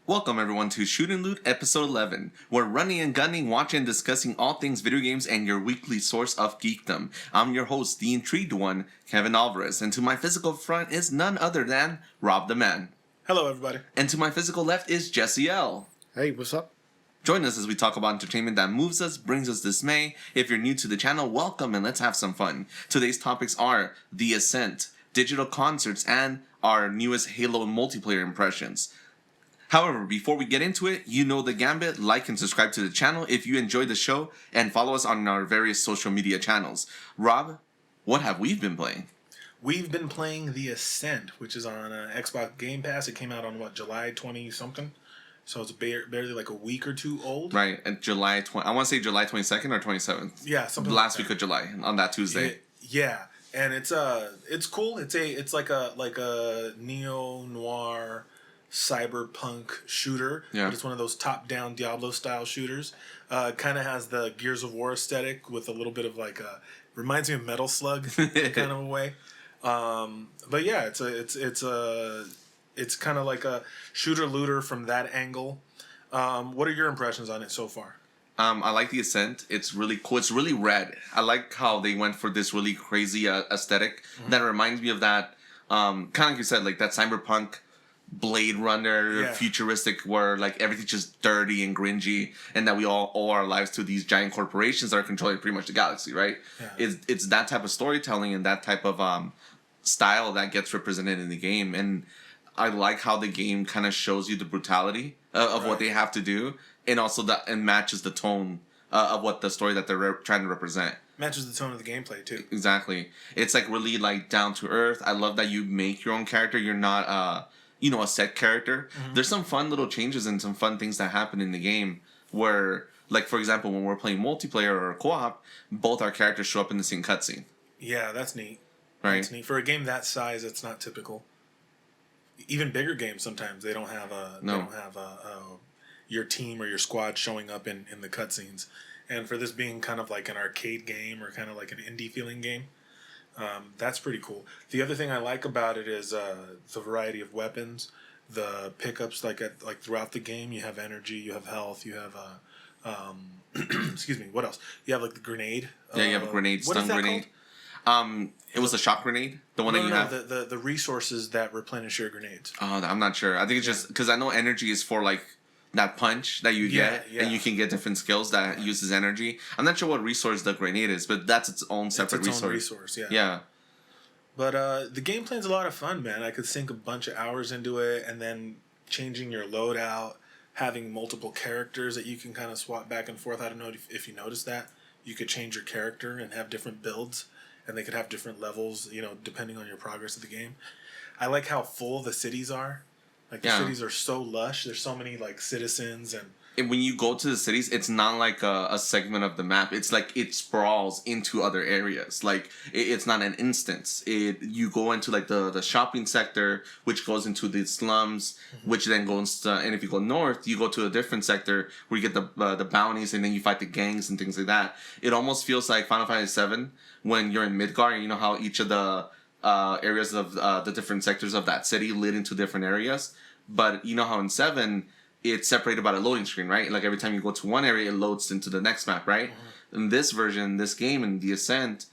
Welcome everyone to ShootNLoot episode 11. We're running and gunning, watching and discussing all things video games and your weekly source of geekdom. I'm your host, the intrigued one, Kevin Alvarez, and to my physical front is none other than Rob the Man. Hello everybody. And to my physical left is Jesse L. Hey, what's up? Join us as we talk about entertainment that moves us, brings us dismay. If you're new to the channel, welcome and let's have some fun. Today's topics are the Ascent, digital concerts, and our newest Halo multiplayer impressions. However, before we get into it, you know the gambit. Like and subscribe to the channel if you enjoy the show, and follow us on our various social media channels. Rob, what have we been playing? We've been playing the Ascent, which is on Xbox Game Pass. It came out on July 20-something? So it's barely like a week or two old. Right, at July 20. I want to say July 22nd or 27th. Yeah, something last like week of July on that Tuesday. Yeah, and it's cool. It's like a neo-noir cyberpunk shooter. Yeah. But it's one of those top-down Diablo style shooters. Kind of has the Gears of War aesthetic with a little bit of reminds me of Metal Slug kind of a way. But yeah, it's kind of like a shooter looter from that angle. What are your impressions on it so far? I like the Ascent. It's really cool. It's really red. I like how they went for this really crazy aesthetic. Mm-hmm. That reminds me of that, kind of like you said, like that cyberpunk Blade Runner, futuristic, where like everything's just dirty and gringy, and that we all owe our lives to these giant corporations that are controlling pretty much the galaxy, right? Yeah. It's that type of storytelling and that type of style that gets represented in the game, and I like how the game kind of shows you the brutality of what they have to do, and also and matches the tone of what the story that they're trying to represent. Matches the tone of the gameplay too. Exactly. It's like really like down to earth. I love that you make your own character. You're not a set character. Mm-hmm. There's some fun little changes and some fun things that happen in the game where, like, for example, when we're playing multiplayer or co-op, both our characters show up in the same cutscene. Yeah, that's neat. Right. That's neat. For a game that size, it's not typical. Even bigger games, sometimes they don't have your team or your squad showing up in the cutscenes. And for this being kind of like an arcade game or kind of like an indie feeling game, that's pretty cool. The other thing I like about it is the variety of weapons, the pickups. Like throughout the game, you have energy, you have health, you have excuse me. What else? You have like the grenade. Yeah, you have a grenade, stun grenade. It was a shock grenade, the one that you have. The resources that replenish your grenades. Oh, I'm not sure. I think it's just because I know energy is for like that punch that you get, and you can get different skills that uses energy. I'm not sure what resource the grenade is, but that's its own separate resource. Own resource, yeah. Yeah. But the gameplay's a lot of fun, man. I could sink a bunch of hours into it, and then changing your loadout, having multiple characters that you can kind of swap back and forth. I don't know if you noticed that. You could change your character and have different builds, and they could have different levels, depending on your progress of the game. I like how full the cities are. Like, the cities are so lush. There's so many, like, citizens and when you go to the cities, it's not like a segment of the map. It's like it sprawls into other areas. Like, it's not an instance. You go into, like, the shopping sector, which goes into the slums, which then goes to... And if you go north, you go to a different sector where you get the bounties, and then you fight the gangs and things like that. It almost feels like Final Fantasy VII when you're in Midgar, and you know how each of the... areas of the different sectors of that city lead into different areas. But you know how in 7, it's separated by a loading screen, right? Like every time you go to one area, it loads into the next map, right? Mm-hmm. In this version, this game, in the Ascent,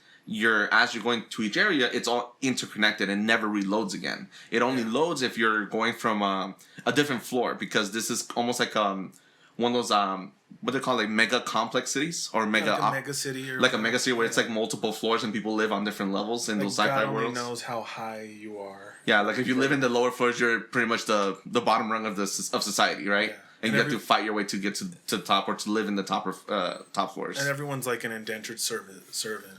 as you're going to each area, it's all interconnected and never reloads again. It only loads if you're going from a different floor, because this is almost like one of those... what they call, like, mega complex cities or mega like a mega city or like a mega city where it's like multiple floors and people live on different levels in those sci-fi God worlds. God knows how high you are. Yeah, like if you live in the lower floors, you're pretty much the bottom rung of society, right? Yeah. And you have to fight your way to get to the top, or to live in the top floors. And everyone's like an indentured servant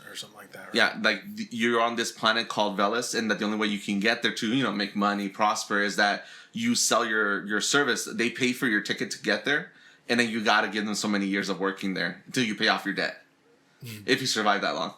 or something like that, right? Yeah, like you're on this planet called Velis, and that the only way you can get there to make money, prosper, is that you sell your service. They pay for your ticket to get there. And then you gotta give them so many years of working there until you pay off your debt. If you survive that long.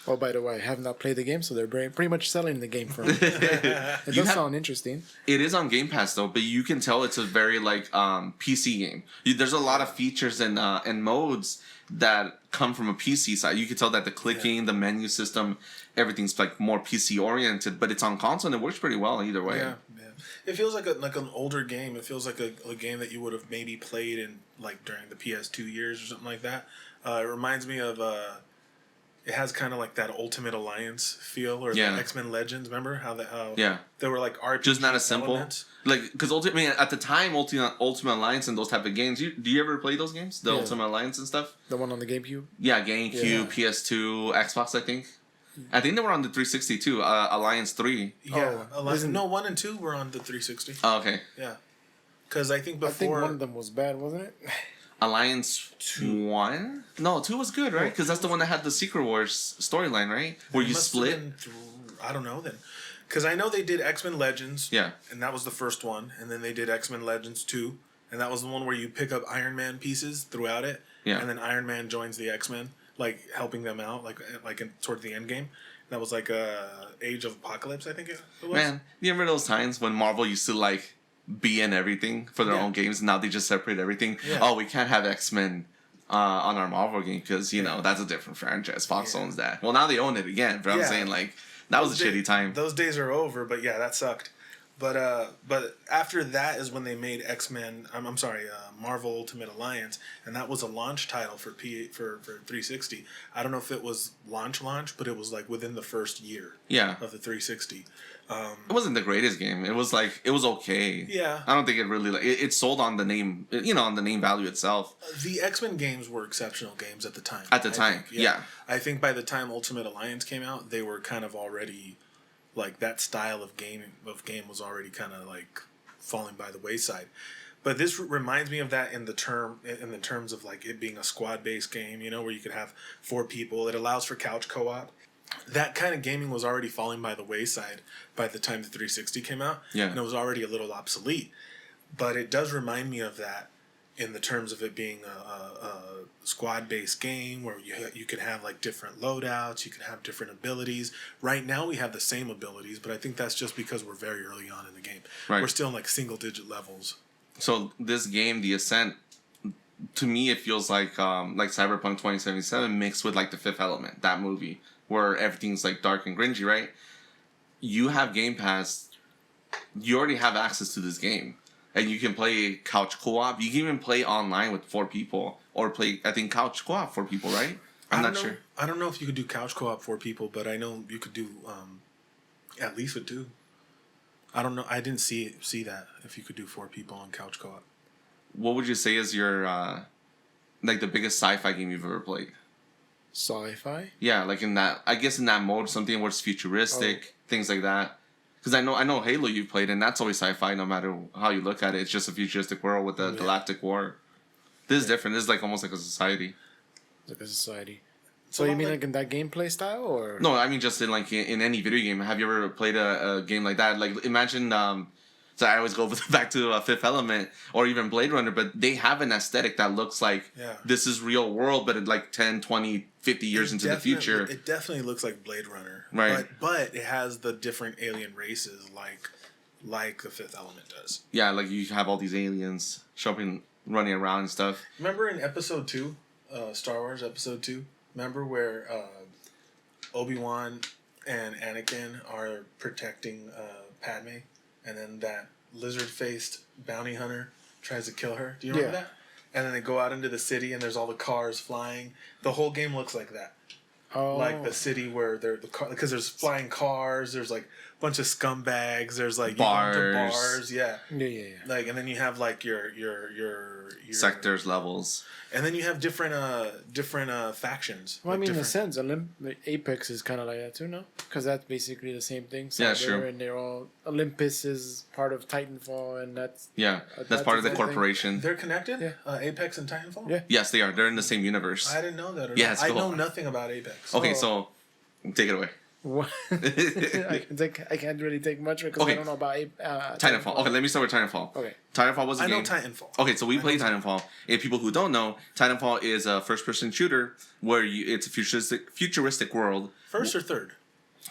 Oh, by the way, I have not played the game, so they're pretty much selling the game for me. It does sound interesting. It is on Game Pass, though, but you can tell it's a very, like, PC game. There's a lot of features and modes that come from a PC side. You can tell that the clicking, the menu system, everything's, like, more PC-oriented, but it's on console, and it works pretty well either way. Yeah. It feels like an older game. It feels like a game that you would have maybe played in like during the PS2 years or something like that. It reminds me of it has kind of like that Ultimate Alliance feel, or the X-Men Legends. Remember how they were like RPG just not as simple elements? like because at the time Ultimate Alliance and those type of games. Do you ever play those games? The Ultimate Alliance and stuff. The one on the GameCube. Yeah, GameCube, PS2, Xbox. I think they were on the 360 too. Alliance 3. Yeah, no, 1 and 2 were on the 360. Oh, okay. Yeah, because I think one of them was bad, wasn't it? Alliance 1? No, 2 was good, right? Because that's the one that had the Secret Wars storyline, right? Where you split. I don't know then, because I know they did X-Men Legends. Yeah. And that was the first one, and then they did X-Men Legends 2, and that was the one where you pick up Iron Man pieces throughout it. Yeah. And then Iron Man joins the X-Men, like helping them out, toward the end game. That was like Age of Apocalypse, I think it was. Man, you remember those times when Marvel used to like be in everything for their own games, and now they just separate everything? Yeah. Oh, we can't have X-Men on our Marvel game because that's a different franchise. Fox owns that. Well, now they own it again, but I'm saying like that was a shitty time. Those days are over, but yeah, that sucked. But after that is when they made X-Men. I'm sorry, Marvel Ultimate Alliance, and that was a launch title for 360. I don't know if it was launch, but it was like within the first year. Yeah. Of the 360. It wasn't the greatest game. It was okay. Yeah. I don't think it really it sold on the name, on the name value itself. The X-Men games were exceptional games at the time. At the time, yeah. I think by the time Ultimate Alliance came out, they were kind of already like that style of game was already kind of like falling by the wayside. But this reminds me of that in the terms of like it being a squad-based game, where you could have 4 people. It allows for couch co-op. That kind of gaming was already falling by the wayside by the time the 360 came out. Yeah. And it was already a little obsolete. But it does remind me of that in the terms of it being a squad-based game where you could have like different loadouts, you could have different abilities. Right now we have the same abilities, but I think that's just because we're very early on in the game. Right. We're still in like single-digit levels. So this game, The Ascent, to me it feels like Cyberpunk 2077 mixed with like The Fifth Element, that movie, where everything's like dark and grungy, right? You have Game Pass, you already have access to this game. And you can play couch co-op. You can even play online with 4 people. Or play, I think, couch co-op 4 people, right? I'm not sure. I don't know if you could do couch co-op 4 people, but I know you could do at least with 2. I don't know. I didn't see that, if you could do 4 people on couch co-op. What would you say is your, like, the biggest sci-fi game you've ever played? Sci-fi? Yeah, like in that, I guess in that mode, something where it's futuristic, things like that. Because I know Halo you've played, and that's always sci-fi no matter how you look at it. It's just a futuristic world with a galactic war. This is different. This is like almost like a society. Like a society. So you mean like in that gameplay style, or? No, I mean just in like in any video game. Have you ever played a game like that? Like imagine, so I always go back to Fifth Element or even Blade Runner, but they have an aesthetic that looks like this is real world, but like 10, 20, 50 years into the future. It definitely looks like Blade Runner. Right. But it has the different alien races like the Fifth Element does. Yeah, like you have all these aliens running around and stuff. Remember in Episode 2, Star Wars Episode 2? Remember where Obi-Wan and Anakin are protecting Padme, and then that lizard-faced bounty hunter tries to kill her? Do you remember that? And then they go out into the city, and there's all the cars flying. The whole game looks like that. Oh. Like the city where because there's flying cars, there's like a bunch of scumbags, there's like bars, yeah. Like, and then you have like your sectors, levels, and then you have different factions. Well, like I mean, in a sense, Apex is kind of like that too, no? Because that's basically the same thing. Yeah, sure. And they're all Olympus is part of Titanfall, and that's that's part of the corporation. They're connected. Yeah. Apex and Titanfall. Yeah. Yes, they are. They're in the same universe. I didn't know that. Yeah, I know nothing about Apex. Okay, so take it away. What? I can't really take much because I don't know about Titanfall. Okay, let me start with Titanfall. Okay. Titanfall was a game. I know Titanfall. Okay, so we played Titanfall. If people who don't know, Titanfall is a first-person shooter where it's a futuristic world. First or third?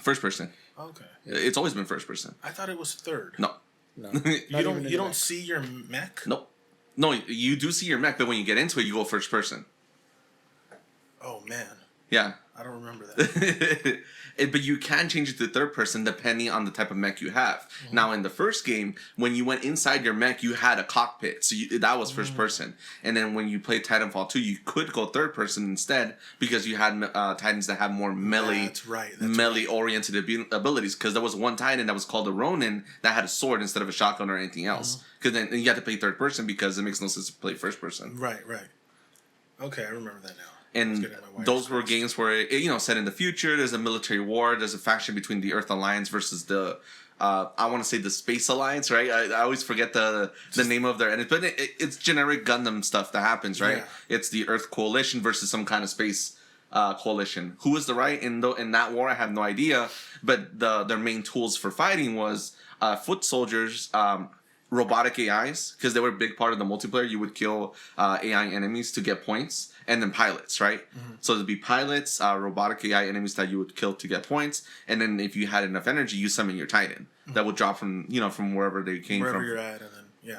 First person. Okay. It's always been first person. I thought it was third. No. You don't see your mech? Nope. No, you do see your mech, but when you get into it, you go first person. Oh man. Yeah. I don't remember that. But you can change it to third person depending on the type of mech you have. Mm-hmm. Now, in the first game, when you went inside your mech, you had a cockpit. So that was first person. And then when you played Titanfall 2, you could go third person instead because you had Titans that have more melee, melee-oriented abilities. Because there was one Titan that was called a Ronin that had a sword instead of a shotgun or anything else. Because then you had to play third person because it makes no sense to play first person. Right. Okay, I remember that now. And those were games where, set in the future, there's a military war, there's a faction between the Earth Alliance versus the, I want to say the Space Alliance, right? I always forget the name of their enemies, but it's generic Gundam stuff that happens, right? Yeah. It's the Earth Coalition versus some kind of space coalition. Who was the right in that war? I have no idea, but their main tools for fighting was foot soldiers, robotic AIs, because they were a big part of the multiplayer. You would kill AI enemies to get points, and then pilots, right? Mm-hmm. So there'd be pilots, robotic AI enemies that you would kill to get points, and then if you had enough energy, you summon your Titan that would drop from wherever they came from. Wherever you're at, and then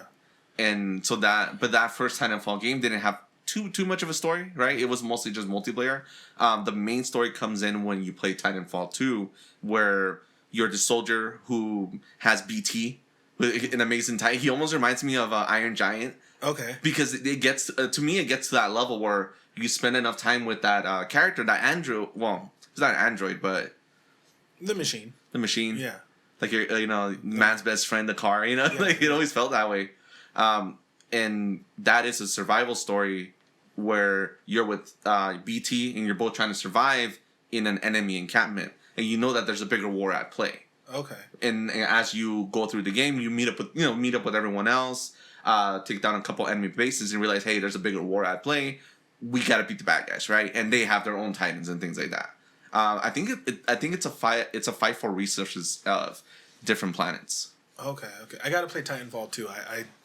And so that first Titanfall game didn't have too much of a story, right? It was mostly just multiplayer. The main story comes in when you play Titanfall 2, where you're the soldier who has BT. An amazing Titan. He almost reminds me of Iron Giant. Okay. Because it gets to that level where you spend enough time with that character, that android. Well, it's not an android, but the machine. The machine. Yeah. Like man's best friend, the car. Like it always felt that way. And that is a survival story where you're with BT and you're both trying to survive in an enemy encampment, and you know that there's a bigger war at play. Okay. And as you go through the game, you meet up with everyone else, take down a couple enemy bases, and realize, hey, there's a bigger war at play. We gotta beat the bad guys, right? And they have their own Titans and things like that. I think it's a fight. It's a fight for resources of different planets. Okay. I gotta play Titanfall 2.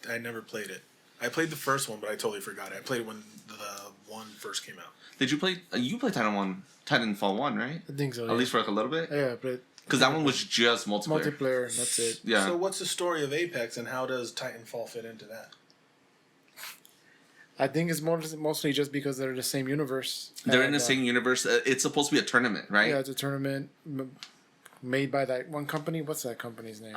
I never played it. I played the first one, but I totally forgot it. I played it when the one first came out. Did you play? You played Titanfall 1, right? I think so. At least for like a little bit. Yeah, but. Because that one was just multiplayer. Multiplayer, that's it. Yeah. So what's the story of Apex, and how does Titanfall fit into that? I think it's mostly just because they're in the same universe. They're in the same universe. It's supposed to be a tournament, right? Yeah, it's a tournament made by that one company. What's that company's name?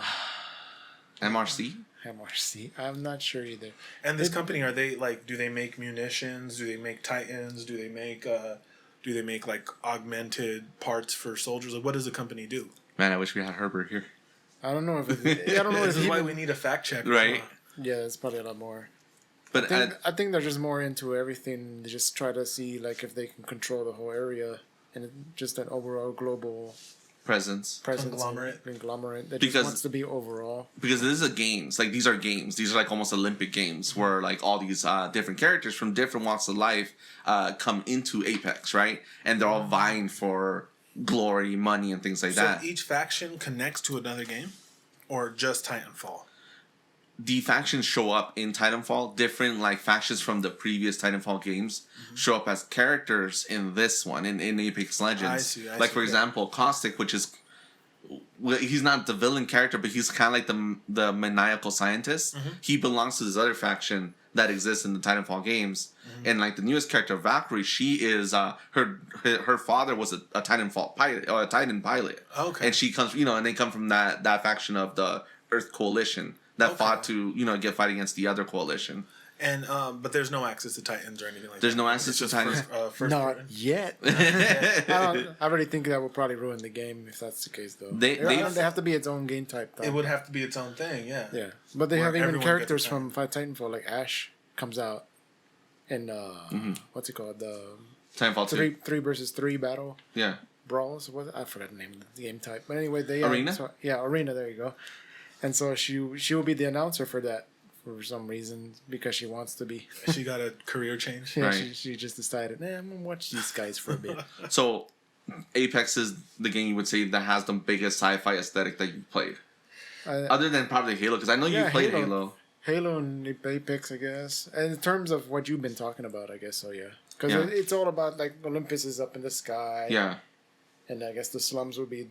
MRC? MRC. I'm not sure either. And this company, are they do they make munitions? Do they make Titans? Do they make like augmented parts for soldiers? Like, what does the company do? Man, I wish we had Herbert here. I don't know if I don't know. This is why we need a fact check, right? Yeah, it's probably a lot more. But I think they're just more into everything. They just try to see if they can control the whole area and just an overall global presence. Conglomerate that just wants to be overall. Because this is games. Like these are games. These are like almost Olympic games where like all these different characters from different walks of life come into Apex, right? And they're all vying for glory, money, and things like that. So each faction connects to another game, or just Titanfall? The factions show up in Titanfall. Different factions from the previous Titanfall games show up as characters in this one, in Apex Legends. I see, for example, Caustic, which is he's not the villain character, but he's kind of like the maniacal scientist. He belongs to this other faction that exists in the Titanfall games. And the newest character, Valkyrie, she is her father was a Titanfall pilot, or a Titan pilot. Okay. And she comes, and they come from that faction of the Earth Coalition that fought to get fight against the other coalition. And but there's no access to Titans or anything like there's that. No access to Titans. Not yet. I already think that would probably ruin the game if that's the case, though. They have to be its own game type, though. It would have to be its own thing, yeah. Yeah, but they have even characters from Titanfall, like Ash comes out in what's it called, the Titanfall 2 3 versus 3 battle. Yeah. Brawls. I forgot the name of the game type, but anyway, Arena. Arena. There you go. And so she will be the announcer for that for some reason because she wants to be. She got a career change. Yeah, right. She just decided, I'm gonna watch these guys for a bit. So, Apex is the game you would say that has the biggest sci-fi aesthetic that you've played, other than probably Halo, because I know you played Halo. Halo and Apex, I guess. And in terms of what you've been talking about, I guess so. Yeah, because it's all about Olympus is up in the sky. Yeah. And I guess the slums would be.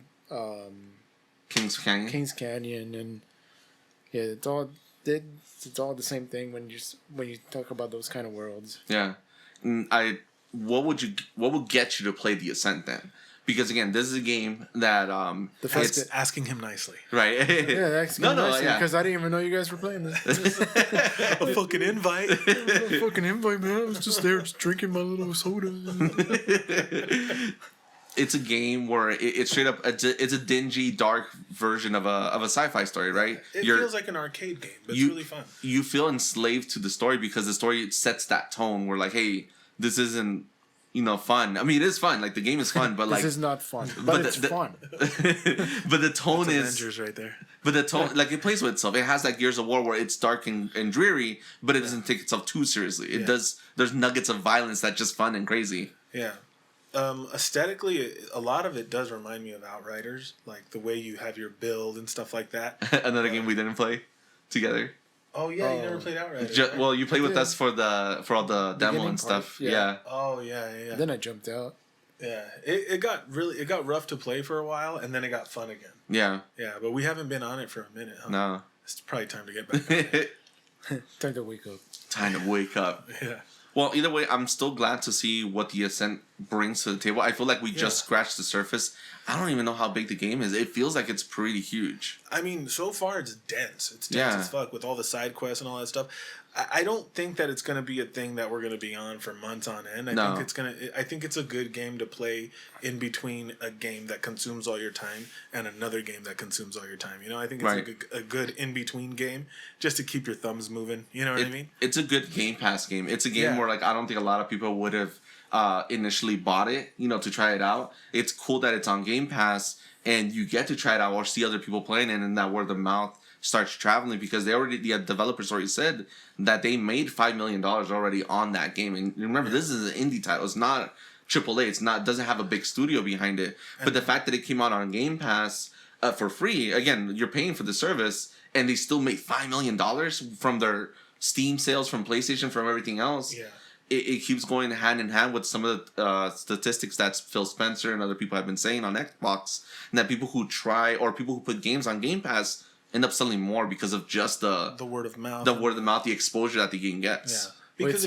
Kings Canyon, and it's all the same thing when you talk about those kind of worlds. Yeah, what would get you to play the Ascent then? Because again, this is a game that it's asking him nicely, right? Asking him nicely, because I didn't even know you guys were playing this. A fucking invite, a fucking invite, man. I was just there, just drinking my little soda. It's a game where it's straight up. It's a dingy, dark version of a sci-fi story, right? It feels like an arcade game, but it's really fun. You feel enslaved to the story because the story sets that tone. Where like, hey, this isn't. Fun. I mean, it is fun. Like the game is fun, but like this is not fun. But it's fun. But the tone is Avengers right there. But the tone, like it plays with itself. It has like Gears of War where it's dark and dreary, but it doesn't take itself too seriously. It does. There's nuggets of violence that's just fun and crazy. Yeah. Aesthetically, a lot of it does remind me of Outriders, like the way you have your build and stuff like that. Another game we didn't play together. Oh yeah, you never played Outriders. Right? Well, you played with us for all the demo and stuff. Yeah. Oh yeah. Then I jumped out. Yeah, it got rough to play for a while, and then it got fun again. Yeah. Yeah, but we haven't been on it for a minute. Huh? No. It's probably time to get back on it. Time to wake up. Time to wake up. Yeah. Well, either way, I'm still glad to see what the Ascent brings to the table. I feel like we just scratched the surface. I don't even know how big the game is. It feels like it's pretty huge. I mean, so far it's dense. It's dense as fuck with all the side quests and all that stuff. I don't think that it's going to be a thing that we're going to be on for months on end. I think it's a good game to play in between a game that consumes all your time and another game that consumes all your time. I think it's a good in-between game just to keep your thumbs moving. You know what I mean? It's a good Game Pass game. It's a game where like I don't think a lot of people would have initially bought it, to try it out. It's cool that it's on Game Pass and you get to try it out or see other people playing it, and that word of mouth starts traveling because the developers already said that they made $5 million already on that game. And remember, this is an indie title. It's not AAA. It doesn't have a big studio behind it. But the fact that it came out on Game Pass for free, again, you're paying for the service, and they still made $5 million from their Steam sales, from PlayStation, from everything else. Yeah. It keeps going hand in hand with some of the statistics that Phil Spencer and other people have been saying on Xbox, and that people who put games on Game Pass end up selling more because of just the word of mouth. The exposure that the game gets. Yeah. Because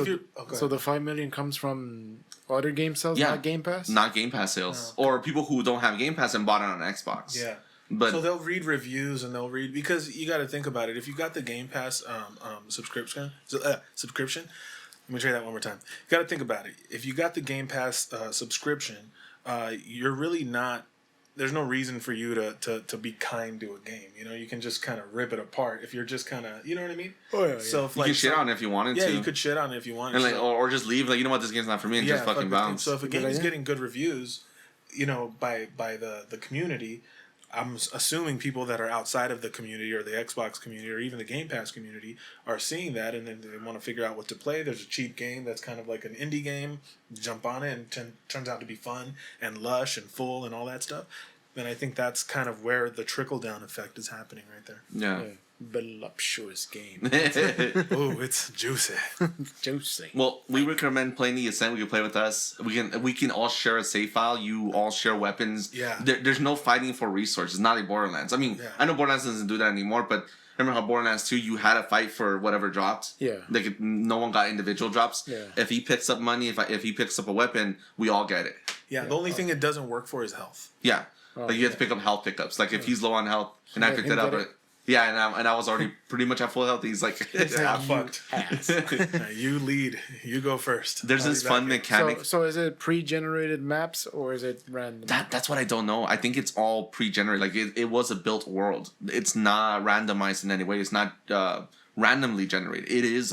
so the $5 million comes from other game sales, not Game Pass? Not Game Pass sales. No. Or people who don't have Game Pass and bought it on Xbox. Yeah. But so they'll read reviews and because you got to think about it. If you got the Game Pass subscription, let me try that one more time. You got to think about it. If you got the Game Pass subscription, you're really not. There's no reason for you to be kind to a game. You can just kind of rip it apart if you're just kind of, you know what I mean? Oh yeah. So if, you can shit on it if you wanted to. Yeah, you could shit on it if you wanted to. Or just leave, like, you know what, this game's not for me, and just fucking bounce. So if a game is getting good reviews, by the community, I'm assuming people that are outside of the community or the Xbox community or even the Game Pass community are seeing that, and then they want to figure out what to play. There's a cheap game that's kind of like an indie game. Jump on it and turns out to be fun and lush and full and all that stuff. And I think that's kind of where the trickle-down effect is happening right there. Yeah. Voluptuous game. Oh, it's juicy. Juicy. Well, we recommend playing the Ascent. We can play with us. We can all share a save file. You all share weapons. Yeah. There's no fighting for resources. Not like Borderlands. I mean, I know Borderlands doesn't do that anymore, but remember how Borderlands 2, you had to fight for whatever dropped? Yeah. Like, no one got individual drops. Yeah. If he picks up money, if he picks up a weapon, we all get it. Yeah, the only thing it doesn't work for is health. Yeah. You have to pick up health pickups. Like, if he's low on health, and I picked it up, and I was already pretty much at full health, he's like, I'm fucked. You lead. You go first. There's this fun mechanic. So is it pre-generated maps, or is it random? That's what I don't know. I think it's all pre-generated. Like, it was a built world. It's not randomized in any way. It's not randomly generated. It is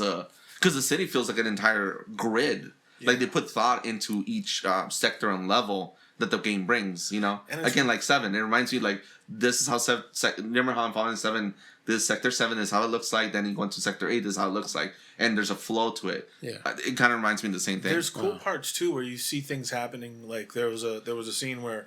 because the city feels like an entire grid. Yeah. Like, they put thought into each sector and level that the game brings, And again, like 7, it reminds me, like, this is how remember how I'm following 7, this sector 7 is how it looks like, then you go into sector 8, this is how it looks like, and there's a flow to it. Yeah. It kind of reminds me of the same thing. There's cool parts too where you see things happening, like there was a scene where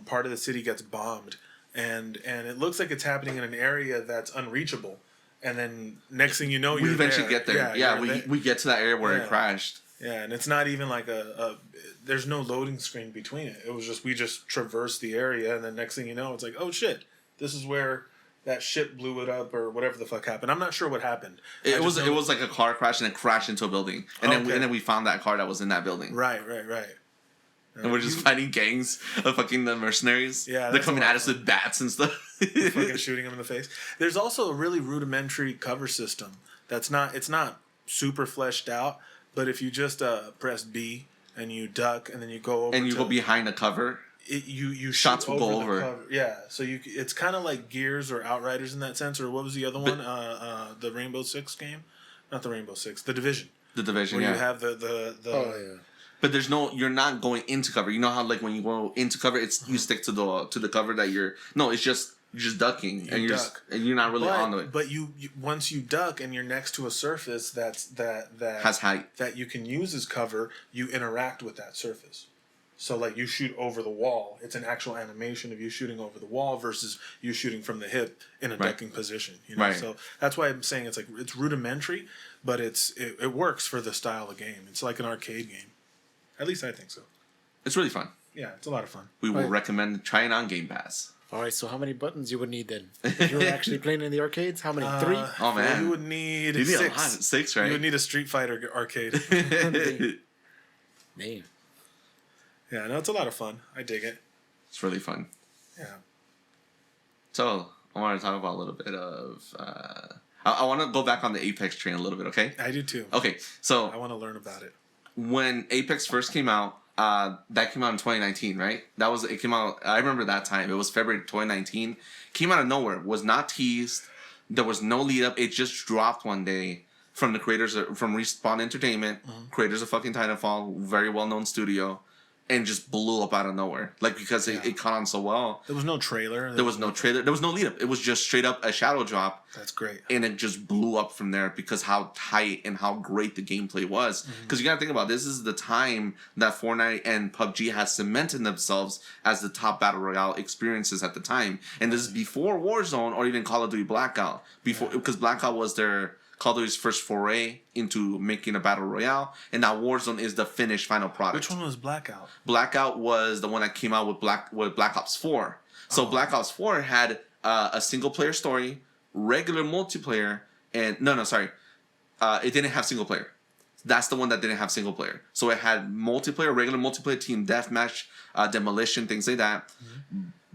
part of the city gets bombed, and it looks like it's happening in an area that's unreachable, and then next thing you know, we eventually get there. Yeah, we get to that area where it crashed. Yeah, and it's not even like there's no loading screen between it. It was just, we just traversed the area, and then next thing you know, it's like, oh shit, this is where that ship blew it up or whatever the fuck happened. I'm not sure what happened. It was like a car crash and it crashed into a building, and then we found that car that was in that building. Right. And we're just fighting gangs of fucking the mercenaries. Yeah, they're coming at us with bats and stuff. Fucking shooting them in the face. There's also a really rudimentary cover system. It's not super fleshed out, but if you just press B and you duck and then you go over and you go behind the cover, you shots will go over. Cover. Yeah, so it's kind of like Gears or Outriders in that sense, or what was the other one? The Rainbow Six game, not the Rainbow Six, the Division. The Division, where yeah. you have the. Oh yeah. But you're not going into cover. You know how like when you go into cover, it's you stick to the cover that you're. No, it's just you're just ducking and you're not really on it. But you once you duck and you're next to a surface that has height that you can use as cover, you interact with that surface. So like you shoot over the wall, it's an actual animation of you shooting over the wall versus you shooting from the hip in a ducking position. You know, so that's why I'm saying it's rudimentary, but it works for the style of game. It's like an arcade game. At least I think so. It's really fun. Yeah, it's a lot of fun. We will recommend trying on Game Pass. All right, so how many buttons you would need then? If you were actually playing in the arcades, how many? 3? Oh man, you would need 6. A lot. 6, right? You would need a Street Fighter arcade. Name. Yeah, no, it's a lot of fun. I dig it. It's really fun. Yeah. So I want to talk about a little bit of. I want to go back on the Apex train a little bit. Okay. I do too. Okay, so I want to learn about it. When Apex first came out, that came out in 2019, right? It came out. I remember that time. It was February 2019. Came out of nowhere. Was not teased. There was no lead up. It just dropped one day from the creators from Respawn Entertainment, creators of fucking Titanfall, very well known studio, and just blew up out of nowhere. Like because it caught on so well. There was no trailer. There was no trailer. There was no lead up. It was just straight up a shadow drop. That's great. And it just blew up from there because how tight and how great the gameplay was. Because you gotta think about this is the time that Fortnite and PUBG has cemented themselves as the top battle royale experiences at the time. And this is before Warzone or even Call of Duty Blackout. Because Blackout was their Call of Duty's first foray into making a battle royale, and now Warzone is the finished final product. Which one was Blackout? Blackout was the one that came out with Black Ops 4. So Black Ops 4 had a single player story, regular multiplayer, and it didn't have single player. That's the one that didn't have single player. So it had multiplayer, regular multiplayer, team deathmatch, demolition, things like that.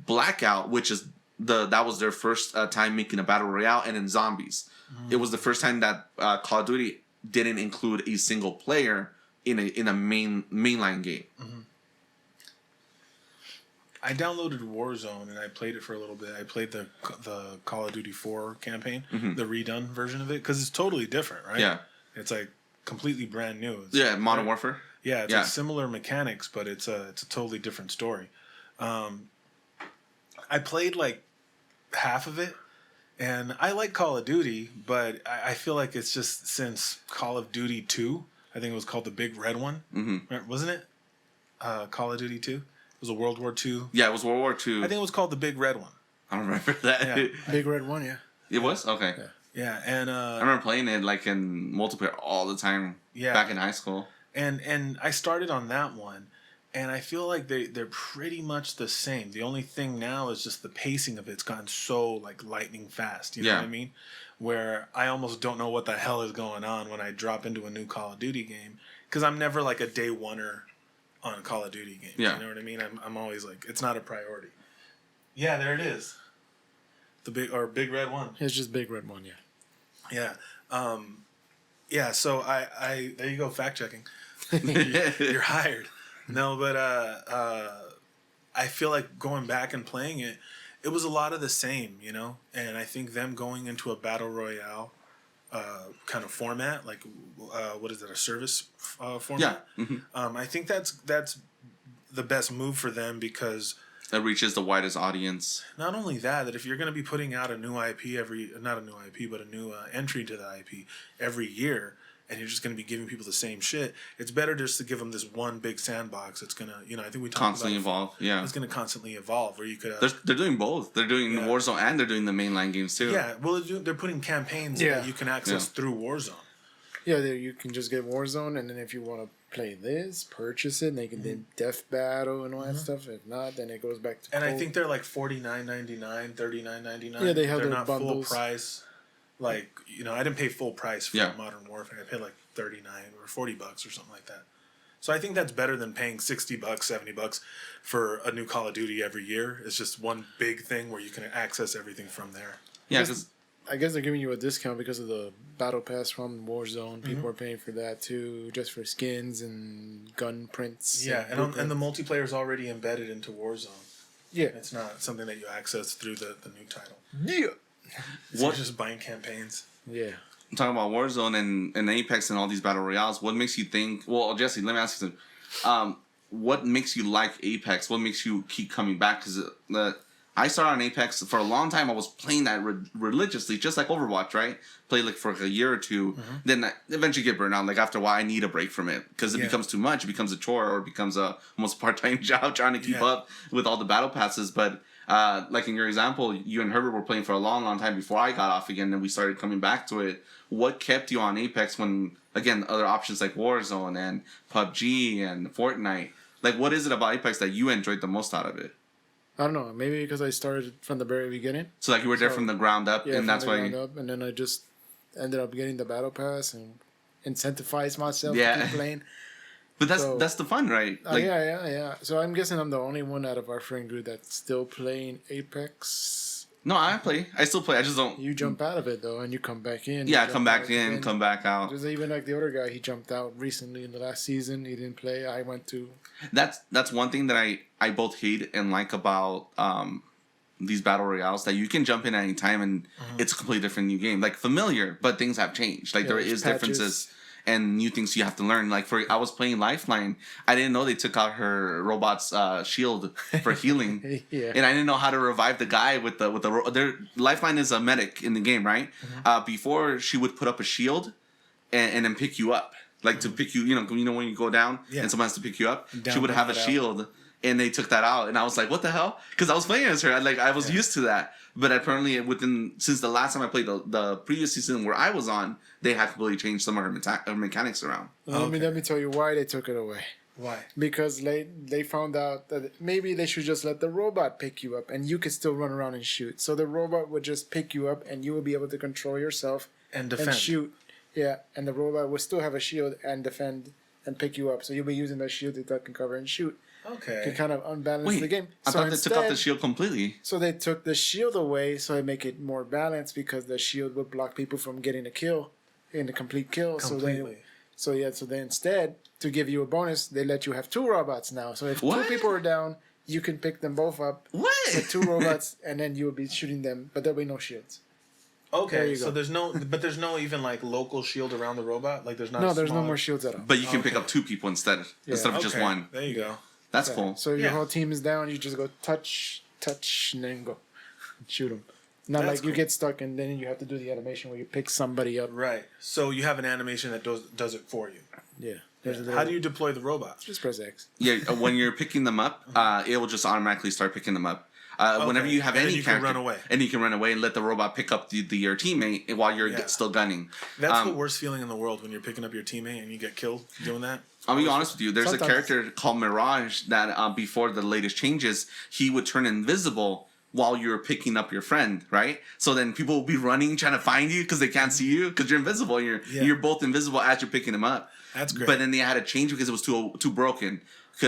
Blackout, which is that was their first time making a battle royale, and then zombies. It was the first time that Call of Duty didn't include a single player in a mainline game. I downloaded Warzone and I played it for a little bit. I played the Call of Duty 4 campaign, the redone version of it, because it's totally different, right? Yeah, it's like completely brand new. Modern Warfare. Yeah, it's like similar mechanics, but it's a totally different story. I played like half of it. And I like Call of Duty, but I feel like it's just since Call of Duty 2, I think it was called the Big Red one, wasn't it? Call of Duty 2? It was a World War II. Yeah, it was World War II. I think it was called the Big Red one. I don't remember that. Yeah. Big Red one, yeah. It was? Okay. Yeah, and I remember playing it like in multiplayer all the time back in high school. And I started on that one. And I feel like they're pretty much the same. The only thing now is just the pacing of it's gotten so like lightning fast. You know what I mean? Where I almost don't know what the hell is going on when I drop into a new Call of Duty game, because I'm never like a day oneer on a Call of Duty game. Yeah. You know what I mean? I'm always like, it's not a priority. Yeah, there it is. The big red one. It's just Big Red one, yeah. Yeah. Yeah. So I there you go, fact checking. You're hired. No, but I feel like going back and playing it, it was a lot of the same, you know? And I think them going into a battle royale kind of format, like, what is it, a service format? Yeah. Mm-hmm. I think that's the best move for them, because it reaches the widest audience. Not only that if you're going to be putting out a new IP not a new IP, but a new entry to the IP every year, and you're just going to be giving people the same shit, it's better just to give them this one big sandbox. It's going to, I think we talked constantly about evolve. Yeah, it's going to constantly evolve. Where you could they're doing both. They're doing Warzone and they're doing the mainline games too. Yeah, well, they're putting campaigns that you can access through Warzone. Yeah, there you can just get Warzone, and then if you want to play this, purchase it, and they can then Death Battle and all that stuff. If not, then it goes back to. And I think they're like $49.99, $39.99. Yeah, they have they're their not bundles. Full price. Like, you know, I didn't pay full price for Modern Warfare. I paid like $39 or $40 or something like that. So I think that's better than paying $60, $70 for a new Call of Duty every year. It's just one big thing where you can access everything from there. Yeah, because I guess they're giving you a discount because of the Battle Pass from Warzone. People are paying for that too, just for skins and gun prints. Yeah, and the multiplayer is already embedded into Warzone. Yeah. It's not something that you access through the new title. Yeah. You're just buying campaigns. Yeah. I'm talking about Warzone and Apex and all these battle royales. What makes you think? Well, Jesse, let me ask you something. What makes you like Apex? What makes you keep coming back? Because I started on Apex for a long time. I was playing that religiously, just like Overwatch, right? Played like for a year or two. Then I eventually get burned out. Like after a while, I need a break from it because it becomes too much. It becomes a chore or it becomes a almost part-time job trying to keep up with all the battle passes. But like in your example, you and Herbert were playing for a long, long time before I got off again, and we started coming back to it. What kept you on Apex when, again, other options like Warzone and PUBG and Fortnite? Like, what is it about Apex that you enjoyed the most out of it? I don't know. Maybe because I started from the very beginning. So, like, you were there from the ground up, and that's why. And then I just ended up getting the battle pass and incentivized myself to keep playing. But that's the fun, right? Like, yeah. So I'm guessing I'm the only one out of our friend group that's still playing Apex. No, I play. I still play. I just don't. You jump out of it though, and you come back in. Yeah, come back in, come back out. There's even like the other guy. He jumped out recently in the last season. He didn't play. I went to. That's one thing that I both hate and like about these battle royales, that you can jump in at any time and it's a completely different new game. Like familiar, but things have changed. Like there is patches. differences and new things you have to learn. Like I was playing Lifeline. I didn't know they took out her robot's shield for healing. And I didn't know how to revive the guy with their Lifeline is a medic in the game, right? Before she would put up a shield and then pick you up. Like to pick you, you know when you go down and someone has to pick you up, she would have a shield. And they took that out, and I was like, "What the hell?" Because I was playing as her, I was used to that. But apparently, since the last time I played the previous season where I was on, they had completely changed some of her mechanics around. Let me tell you why they took it away. Why? Because they found out that maybe they should just let the robot pick you up, and you could still run around and shoot. So the robot would just pick you up, and you would be able to control yourself and defend and shoot. Yeah, and the robot would still have a shield and defend and pick you up. So you'll be using that shield to duck and cover and shoot. Okay. To kind of unbalance the game. I thought they took out the shield completely. So they took the shield away so it make it more balanced because the shield would block people from getting a kill, in a complete kill. Completely. So then instead, to give you a bonus, they let you have two robots now. So if two people are down, you can pick them both up. With two robots, and then you will be shooting them, but there'll be no shields. Okay, so there's no even like local shield around the robot. Like there's not. There's no more shields at all. But you can pick up two people instead of just one. There you go. That's cool. So your whole team is down. You just go touch, and then go shoot them. Not like you get stuck and then you have to do the animation where you pick somebody up. Right. So you have an animation that does it for you. Yeah. How do you deploy the robots? Just press X. Yeah, when you're picking them up, it will just automatically start picking them up. Whenever you have any character, can run away. And you can run away and let the robot pick up your teammate while you're still gunning. That's the worst feeling in the world when you're picking up your teammate and you get killed doing that. I'll be honest with you. There's a character called Mirage that before the latest changes, he would turn invisible while you're picking up your friend, right? So then people will be running trying to find you because they can't see you because you're invisible. You're both invisible as you're picking them up. That's great. But then they had to change because it was too broken.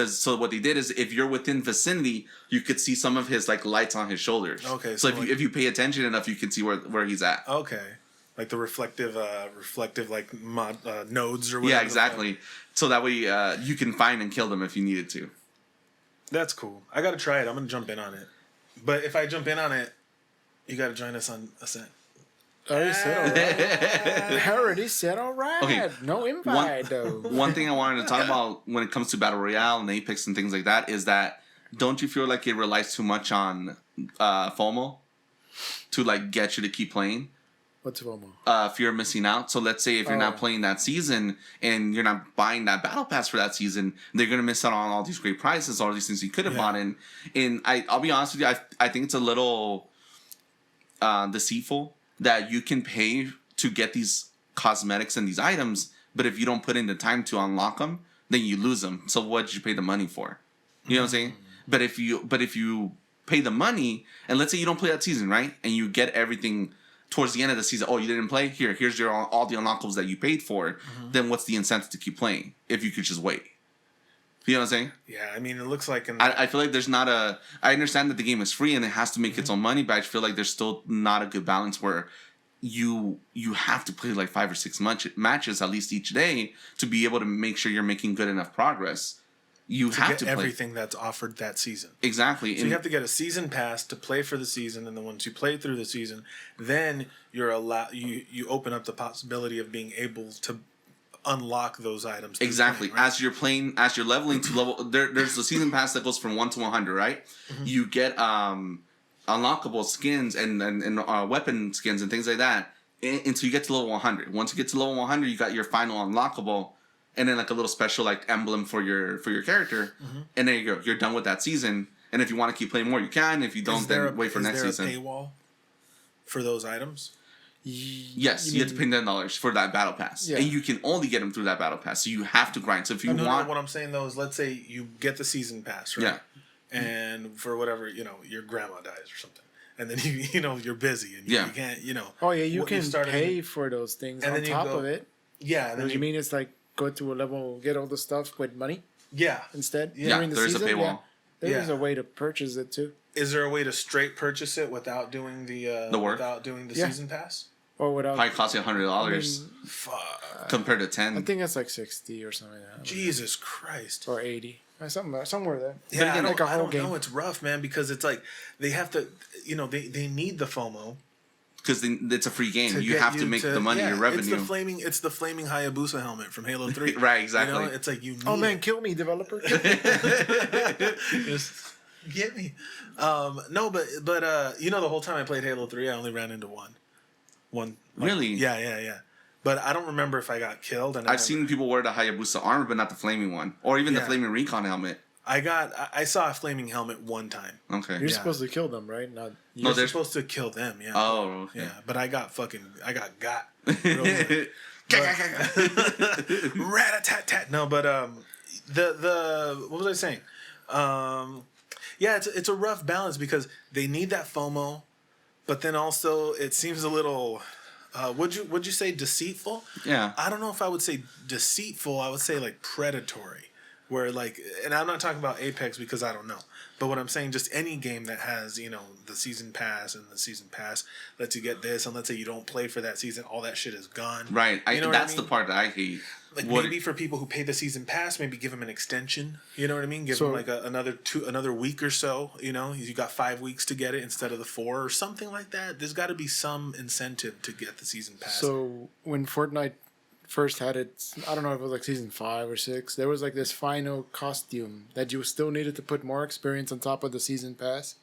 So what they did is if you're within vicinity, you could see some of his like lights on his shoulders. Okay. So if you pay attention enough, you can see where he's at. Okay. Like the reflective like nodes or whatever. Yeah, exactly. So that way you can find and kill them if you needed to. That's cool. I got to try it. I'm going to jump in on it. But if I jump in on it, you got to join us on Ascent. I already said all right. Okay. No invite, though. One thing I wanted to talk about when it comes to Battle Royale and Apex and things like that is that don't you feel like it relies too much on FOMO to like get you to keep playing? What's FOMO? Fear of missing out. So let's say if you're not playing that season and you're not buying that battle pass for that season, they're gonna miss out on all these great prizes, all these things you could have bought in. And I'll be honest with you, I think it's a little deceitful that you can pay to get these cosmetics and these items, but if you don't put in the time to unlock them, then you lose them. So what did you pay the money for? You know what I'm saying? But if you pay the money, and let's say you don't play that season, right? And you get everything towards the end of the season. Oh, you didn't play? Here's your all the unlockables that you paid for. Then what's the incentive to keep playing if you could just wait? You know what I'm saying? Yeah, I mean, it looks like... I feel like there's not a... I understand that the game is free and it has to make its own money, but I feel like there's still not a good balance where you have to play like 5 or 6 matches at least each day to be able to make sure you're making good enough progress. You have to play everything that's offered that season. Exactly. So you have to get a season pass to play for the season, and then once you play through the season, then you're you open up the possibility of being able to unlock those items. Exactly. Playing, right? As you're leveling to level, there's the season pass that goes from 1 to 100, right? You get unlockable skins and weapon skins and things like that until you get to level 100. Once you get to level 100, you got your final unlockable, and then like a little special like emblem for your character, and there you go. You're done with that season. And if you want to keep playing more, you can. If you don't, then wait for next season. Is there a paywall for those items? Yes, you have to pay $10 for that battle pass, and you can only get them through that battle pass. So you have to grind. So if you want, what I'm saying though is, let's say you get the season pass, right? Yeah. And for whatever, your grandma dies or something, and then you're busy and you can't, Oh yeah, you can pay for those things and on top of it. Yeah. And you mean it's like go to a level, get all the stuff with money? Yeah. Instead, yeah, during the there's season, a paywall. There's a way to purchase it too. Is there a way to straight purchase it without doing the work? Without doing the season pass? Or without? Probably cost you $100 compared to $10. I think that's like 60 or something like that. Jesus Christ. Or 80. Somewhere there. Yeah, I don't know. It's rough, man, because it's like they have to, they need the FOMO. Because it's a free game. You have to make the money, your revenue. It's the flaming Hayabusa helmet from Halo 3. Right, exactly. It's like you need Oh, man, kill me, developer. Just get me. No, but the whole time I played Halo 3, I only ran into one. Really? Yeah. But I don't remember if I got killed. And I've seen people wear the Hayabusa armor, but not the flaming one. Or even the flaming recon helmet. I saw a flaming helmet one time. Okay. You're supposed to kill them, right? You're supposed to kill them, yeah. Oh, okay. Yeah, but I got rat-a-tat-tat. No, but the what was I saying? Yeah, it's a rough balance because they need that FOMO, but then also it seems a little would you say deceitful? Yeah. I don't know if I would say deceitful. I would say like predatory. Where like, and I'm not talking about Apex because I don't know, but what I'm saying, just any game that has the season pass, and the season pass lets you get this, and let's say you don't play for that season, all that shit is gone. Right. That's the part that I hate. Like maybe for people who pay the season pass, maybe give them an extension. You know what I mean? Give them like another week or so. You got 5 weeks to get it instead of the 4 or something like that. There's got to be some incentive to get the season pass. So when Fortnite first had it, I don't know if it was like season 5 or 6, there was like this final costume that you still needed to put more experience on top of the season pass,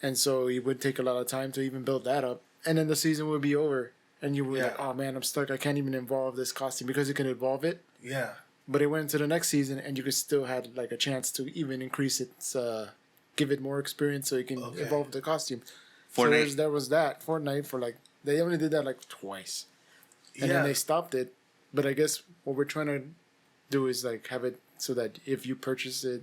and so it would take a lot of time to even build that up, and then the season would be over and you were like, oh man, I'm stuck, I can't even evolve this costume, because you can evolve it, but it went into the next season and you could still had like a chance to even increase its give it more experience so you can evolve the costume. Fortnite. So there was that Fortnite for like, they only did that like twice. And then they stopped it. But I guess what we're trying to do is like have it so that if you purchase it,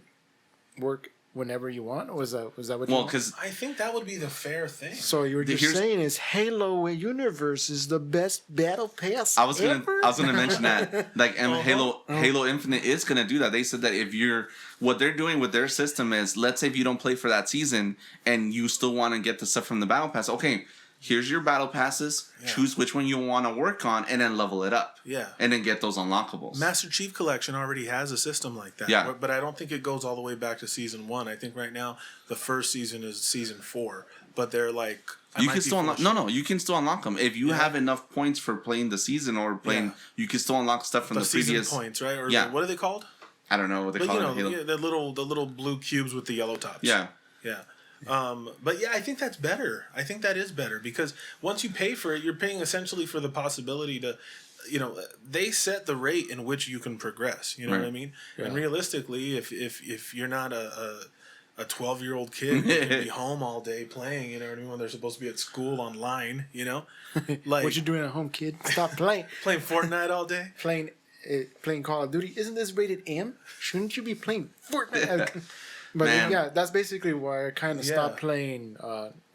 work whenever you want. Or was that what you want? Well, because I think that would be the fair thing. So you're just saying is Halo Universe is the best battle pass I was gonna mention that. Like, and Halo Infinite is gonna do that. They said that what they're doing with their system is, let's say if you don't play for that season and you still want to get the stuff from the battle pass, okay, here's your battle passes. Yeah. Choose which one you want to work on, and then level it up. Yeah, and then get those unlockables. Master Chief Collection already has a system like that. Yeah, but I don't think it goes all the way back to season 1. I think right now the first season is season 4. But they're like, you can still unlock. No, you can still unlock them if you have enough points for playing the season or playing. Yeah. You can still unlock stuff from the previous points, right? Or yeah. What are they called? I don't know what they call it. The little blue cubes with the yellow tops. Yeah. Yeah. But yeah, I think that's better. I think that is better because once you pay for it, you're paying essentially for the possibility to, they set the rate in which you can progress. You know what I mean? Yeah. And realistically, if you're not a a 12-year-old kid who can be home all day playing, you know what I mean, when they're supposed to be at school online, you know? Like, what you doing at home, kid? Stop playing. Playing Fortnite all day? Playing Call of Duty. Isn't this rated M? Shouldn't you be playing Fortnite? But Man. yeah, that's basically why I kind of stopped playing.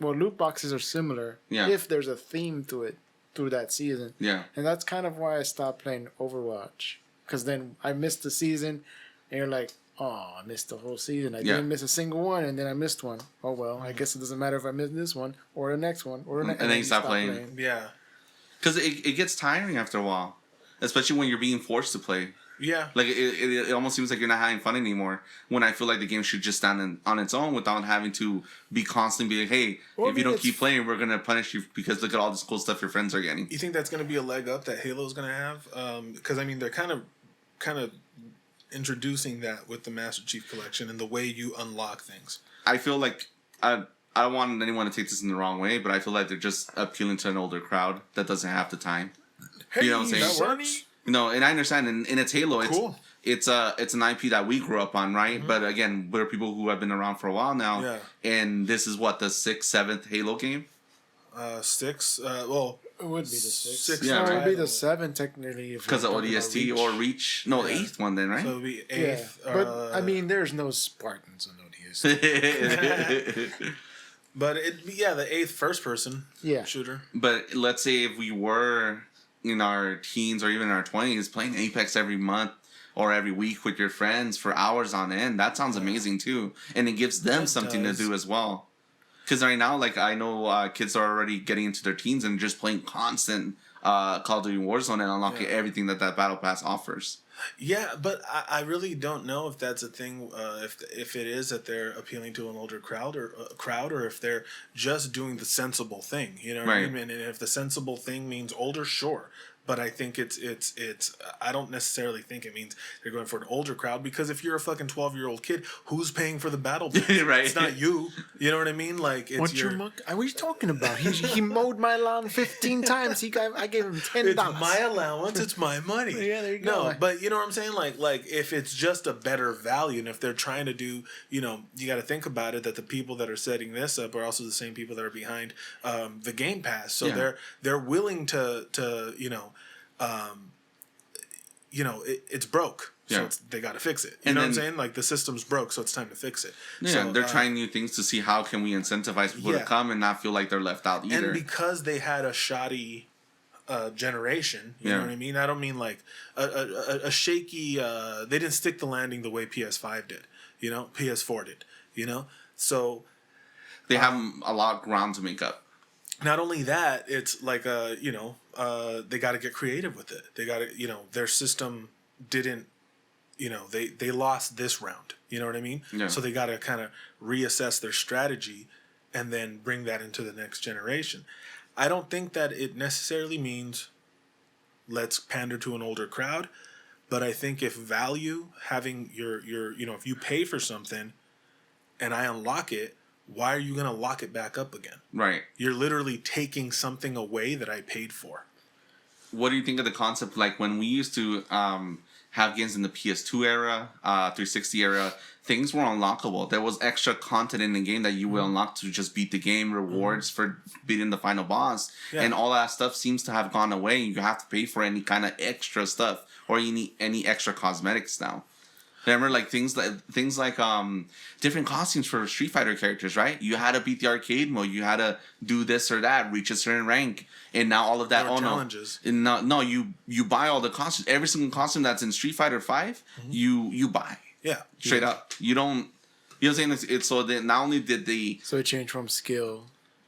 Loot boxes are similar if there's a theme to it through that season. Yeah. And that's kind of why I stopped playing Overwatch. Because then I missed the season, and you're like, oh, I missed the whole season. I didn't miss a single one, and then I missed one. Oh, well, I guess it doesn't matter if I miss this one or the next one. Or the next and then you stop playing. Yeah. Because it gets tiring after a while. Especially when you're being forced to play. Yeah. Like, it almost seems like you're not having fun anymore. When I feel like the game should just stand on its own without having to be constantly being, hey, if you don't keep playing, we're going to punish you because look at all this cool stuff your friends are getting. You think that's going to be a leg up that Halo's going to have? Because, I mean, they're kind of introducing that with the Master Chief Collection and the way you unlock things. I feel like... I don't want anyone to take this in the wrong way, but I feel like they're just appealing to an older crowd that doesn't have the time. Hey, you know what I'm saying? that works. No, and I understand. And it's Halo. Cool. It's an IP that we grew up on, right? Mm-hmm. But again, we're people who have been around for a while now. Yeah. And this is what, the 6th, 7th Halo game? 6. It would be the 6th. Yeah, it right. would be the 7th technically. Because of ODST or Reach. No, the 8th one then, right? So it would be 8th. Yeah. But, I mean, there's no Spartans on ODST. But the 8th first-person shooter. But let's say if we were in our teens or even in our 20s playing Apex every month or every week with your friends for hours on end, that sounds amazing too. And it gives them something to do as well. Because right now, like, I know kids are already getting into their teens and just playing constant Call of Duty Warzone and unlocking everything that Battle Pass offers. Yeah, but I really don't know if that's a thing. If it is that they're appealing to an older crowd, or if they're just doing the sensible thing. You know what I mean? And if the sensible thing means older, sure. But I think it's. I don't necessarily think it means they're going for an older crowd, because if you're a fucking 12-year-old kid, who's paying for the battle pass? Right. It's not you. You know what I mean? Like, it's what are you talking about? He mowed my lawn 15 times. I gave him $10. It's my allowance. It's my money. Yeah, there you go. No, but you know what I'm saying? Like if it's just a better value, and if they're trying to do, you got to think about it, that the people that are setting this up are also the same people that are behind the Game Pass. So they're willing to it's broke. So they got to fix it. You know what I'm saying? Like, the system's broke, so it's time to fix it. Yeah, so, they're trying new things to see how can we incentivize people to come and not feel like they're left out either. And because they had a shoddy generation, you know what I mean? I don't mean like a shaky... they didn't stick the landing the way PS5 did, PS4 did, So... They have a lot of ground to make up. Not only that, it's like, they got to get creative with it. They got to, their system didn't, they lost this round. You know what I mean? Yeah. So they got to kind of reassess their strategy and then bring that into the next generation. I don't think that it necessarily means let's pander to an older crowd, but I think if value, having your if you pay for something and I unlock it, why are you going to lock it back up again? Right. You're literally taking something away that I paid for. What do you think of the concept? Like, when we used to have games in the PS2 era, 360 era, things were unlockable. There was extra content in the game that you would unlock to just beat the game, rewards for beating the final boss. Yeah. And all that stuff seems to have gone away. You have to pay for any kind of extra stuff or any extra cosmetics now. Remember, like, things like different costumes for Street Fighter characters, right? You had to beat the arcade mode. You had to do this or that, reach a certain rank, and now all of that. Challenges. No, you buy all the costumes. Every single costume that's in Street Fighter 5, you buy. Yeah, straight up. You don't. You know what I'm saying? It's so that not only did they. So it changed from skill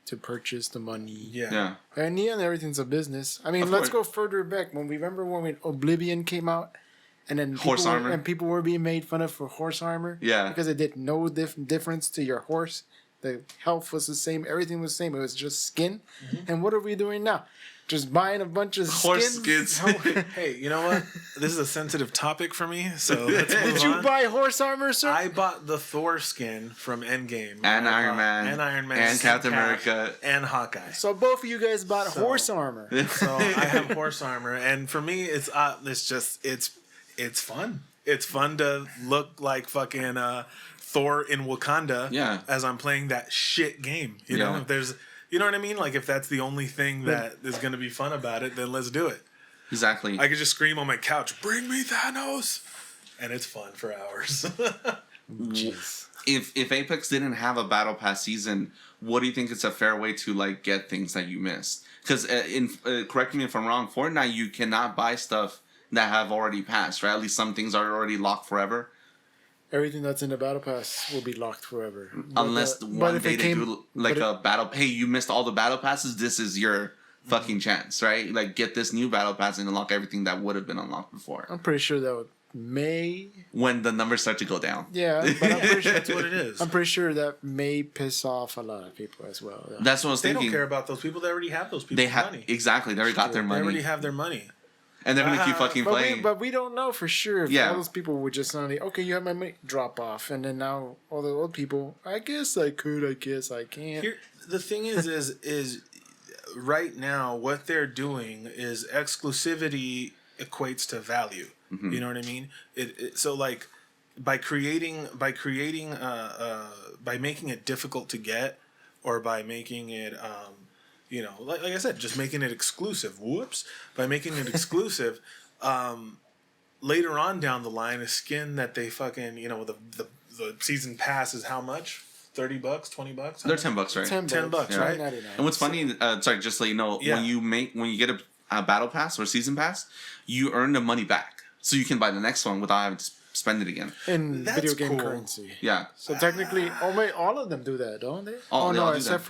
to purchase the money. Yeah. And yeah, everything's a business. I mean, let's go further back. When Oblivion came out. And then people were being made fun of for horse armor. Yeah. Because it did no difference to your horse. The health was the same. Everything was the same. It was just skin. Mm-hmm. And what are we doing now? Just buying a bunch of horse skins. Hey, you know what? This is a sensitive topic for me. So let's move Did you buy horse armor, sir? I bought the Thor skin from Endgame. And Iron Man. And Captain America. And Hawkeye. So both of you guys bought horse armor. So I have horse armor. And for me, it's fun. It's fun to look like fucking Thor in Wakanda as I'm playing that shit game. You know, if there's, you know what I mean? Like, if that's the only thing that is going to be fun about it, then let's do it. Exactly. I could just scream on my couch, "Bring me Thanos!" And it's fun for hours. Jeez. If Apex didn't have a battle pass season, what do you think is a fair way to like get things that you missed? Because correct me if I'm wrong, Fortnite you cannot buy stuff that have already passed, right? At least some things are already locked forever. Everything that's in the battle pass will be locked forever. Unless one day they do like a battle. Hey, you missed all the battle passes. This is your fucking chance, right? Like get this new battle pass and unlock everything that would have been unlocked before. I'm pretty sure that may when the numbers start to go down. Yeah, but I'm pretty sure that's what it is. I'm pretty sure that may piss off a lot of people as well. Yeah. That's what I was thinking. They don't care about those people. They already have those people's money. Exactly. They already got their money. They already have their money. And they're gonna keep fucking playing. But we don't know for sure if all those people would just suddenly, okay, you have my money, drop off, and then now all the old people, I guess I could, I guess I can't. The thing is right now what they're doing is exclusivity equates to value. Mm-hmm. You know what I mean? So like by making it difficult to get, or by making it you know, like I said, just making it exclusive. Whoops! By making it exclusive, later on down the line, a skin that they fucking, you know, the season pass is how much? $30, $20? They're $10, right? $10, yeah. right? And what's funny, sorry, just so you know, when you get a battle pass or season pass, you earn the money back, so you can buy the next one without having to spend it again. In video game currency. Yeah. So technically, all of them do that, don't they? Except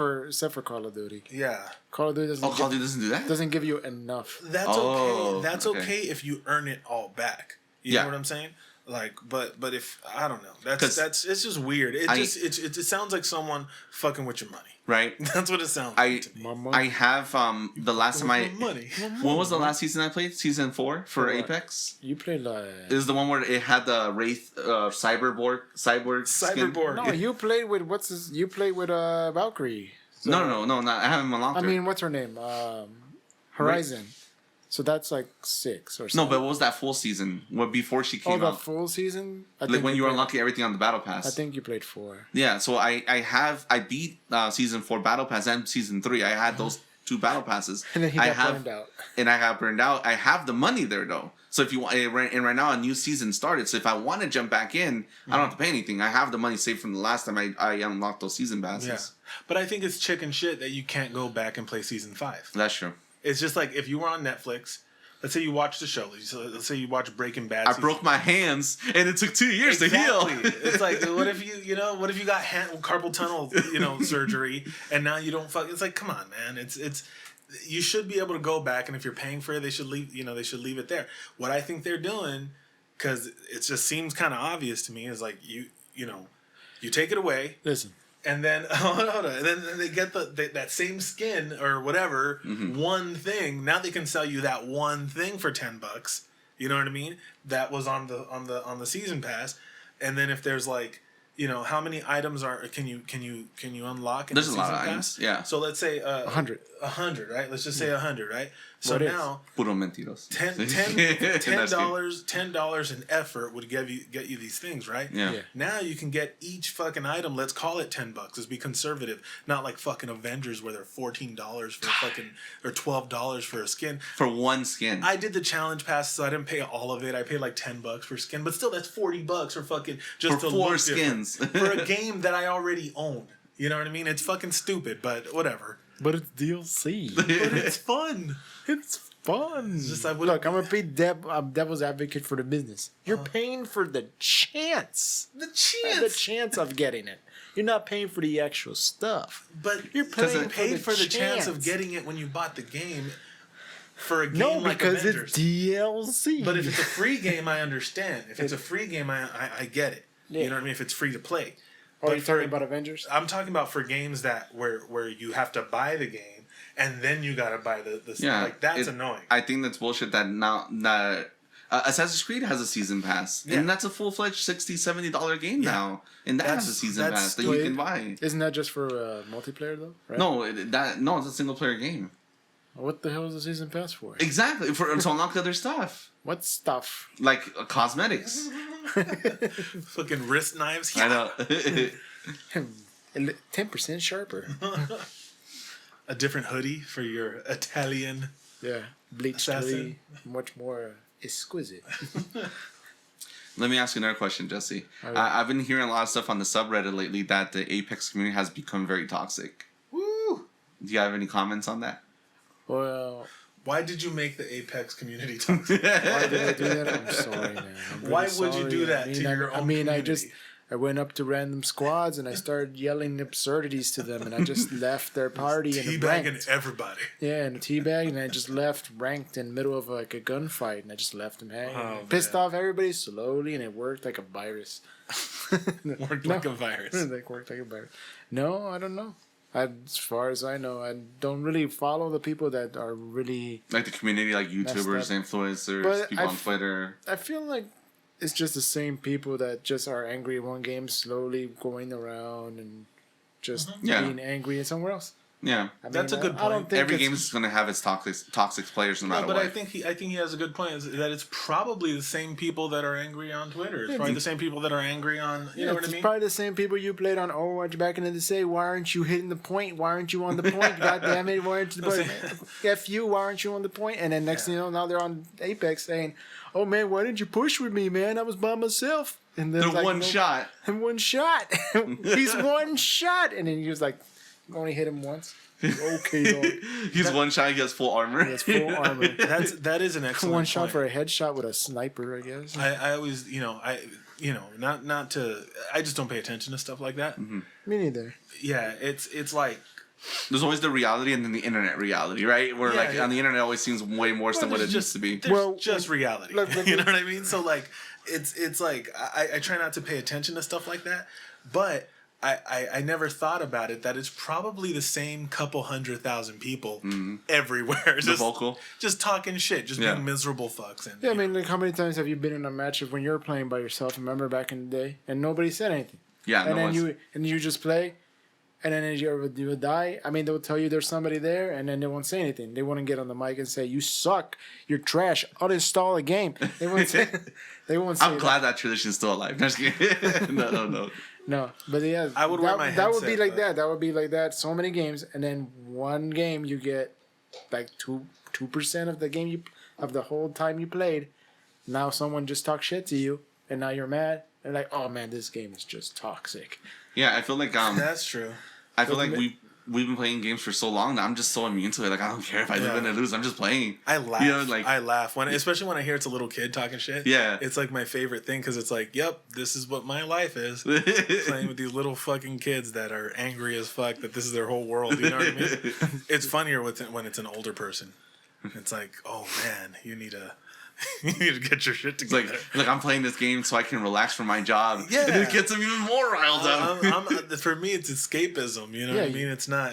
for Call of Duty. Yeah. Call of Duty doesn't. Call of Duty doesn't do that. Doesn't give you enough. That's okay. That's okay if you earn it all back. You know what I'm saying? Like, but if I don't know, that's it's just weird. It sounds like someone fucking with your money. Right. That's what it sounds like to me. I have the last time money. When was the last season I played? Season 4 for Apex. You played like. It was the one where it had the Wraith cyborg skin. No, you played with You played with Valkyrie. So, no. I haven't unlocked her. I mean, what's her name? Horizon. So that's like 6 or something. No, but what was that full season? What before she came out? Oh, the full season? Like when you were unlocking everything on the Battle Pass. I think you played 4. Yeah, so I beat Season 4 Battle Pass and Season 3. I had those 2 Battle Passes. And then he got burned out. And I got burned out. I have the money there, though. So if you want, and right now a new season started. So if I want to jump back in, I don't have to pay anything. I have the money saved from the last time I unlocked those season passes. Yeah. But I think it's chicken shit that you can't go back and play Season 5. That's true. It's just like if you were on Netflix... Let's say you watch the show. Let's say you watch Breaking Bad. I broke my hands, and it took 2 years to heal. It's like, what if you got carpal tunnel, surgery, and now you don't fuck? It's like, come on, man. It's you should be able to go back, and if you're paying for it, they should leave. They should leave it there. What I think they're doing, because it just seems kind of obvious to me, is like you take it away. Listen. And then, and then they get that same skin or whatever, one thing. Now they can sell you that one thing for $10. You know what I mean? That was on the season pass. And then if there's like, how many items can you unlock in there's the season a lot of pass? items, yeah. So let's say 100. 100, right? Let's just say 100, right? So now Puro mentiros. $10 in effort would get you these things, right? Yeah. Now you can get each fucking item. Let's call it $10. Let's be conservative. Not like fucking Avengers where they're $14 for fucking or $12 for a skin. For one skin. I did the challenge pass, so I didn't pay all of it. I paid like $10 per skin, but still that's $40 for fucking just for 4 skins for a game that I already own. You know what I mean? It's fucking stupid, but whatever. But it's DLC. But it's fun. It's fun. It's just, Look, I'm a devil's advocate for the business. You're paying for the chance. The chance of getting it. You're not paying for the actual stuff. But you're paid for the chance of getting it when you bought the game. For a game like Avengers. It's DLC. But if it's a free game, I understand. If it's a free game, I get it. Yeah. You know what I mean? If it's free to play. Oh, you're talking about Avengers? I'm talking about for games that where you have to buy the game and then you gotta buy the like that's annoying. I think that's bullshit that now Assassin's Creed has a season pass. Yeah. And that's a full-fledged $60, $70 game now. And that's has a season pass that you can buy. Isn't that just for multiplayer though? Right? No, it's a single player game. What the hell is the season pass for? Exactly, to unlock other stuff. What stuff? Like cosmetics. Fucking wrist knives. I know. 10% sharper. A different hoodie for your Italian. Yeah, bleached Assassin. hoodie, much more exquisite. Let me ask you another question, Jesse. Right. I've been hearing a lot of stuff on the subreddit lately that the Apex community has become very toxic. Woo! Do you have any comments on that? Well, Why did you make the Apex community toxic? why did I do that? I'm sorry, man. I'm really Why would you sorry. do that I mean, to your own community? I went up to random squads and I started yelling absurdities to them, and I just left their party and Teabagging ranked. everybody. Yeah, and teabag, and I just left ranked in the middle of like a gunfight, and I just left them hanging. Oh, Pissed man. off everybody slowly, and it worked like a virus. Worked like a virus. Like worked like a virus. No, I don't know. As far as I know, I don't really follow the people that are really. Like the community, like YouTubers, influencers, But people on Twitter. I feel like it's just the same people that just are angry at one game, slowly going around and just Yeah. being angry at somewhere else. Yeah. I mean, That's a good I don't point. think Every it's- game is going to have its toxic players no matter No, but what. I think he has a good point. Is that it's probably the same people that are angry on Twitter. It's probably the same people that are angry on. You know what I it's mean? probably the same people you played on Overwatch back in the day. Why aren't you hitting the point? Why aren't you on the point? God damn it! Why aren't you? F you! Why aren't you on the point? And then next thing you know, now they're on Apex saying, "Oh man, why didn't you push with me, man? I was by myself." And then They're it's like, one no, shot. And one shot. He's one shot, and then he was like, only hit him once. Okay, dog. He's one shot, he has full armor. He has full armor. That is an excellent One shot point. for a headshot with a sniper, I guess. I always not to. I just don't pay attention to stuff like that. Me neither. Yeah, it's like There's always the reality and then the internet reality, right? Where Yeah, yeah. on the internet it always seems way worse than what it used to be. There's just reality. look, You know what I mean? So like, it's like I try not to pay attention to stuff like that, but I never thought about it that it's probably the same couple 100,000 people everywhere. The vocal. Just talking shit, just Yeah. being miserable fucks. And Yeah, I mean, like, how many times have you been in a match of when you're playing by yourself? Remember back in the day, and nobody said anything. Yeah, And no then one's... you just play, and then as you would die. I mean, they'll tell you there's somebody there, and then they won't say anything. They won't get on the mic and say you suck, you're trash, uninstall the game. They won't say. They won't say. I'm glad that tradition's still alive. No, just kidding. No. No, but yeah, I would wear my that would be headset, like but- that. That would be like that. So many games, and then one game you get like 2% of the game of the whole time you played. Now someone just talks shit to you, and now you're mad. And like, oh man, this game is just toxic. Yeah, I feel like that's true. we've been playing games for so long that I'm just so immune to it. Like I don't care if I win or lose. I'm just playing. I laugh. You know, like I laugh especially when I hear it's a little kid talking shit. Yeah. It's like my favorite thing because it's like, yep, this is what my life is. Playing with these little fucking kids that are angry as fuck that this is their whole world. You know what I mean? It's funnier when it's an older person. It's like, oh man, you need to get your shit It's together. like I'm playing this game so I can relax from my job. Yeah. And it gets them even more riled up. For me, it's escapism. You know what I mean? It's not.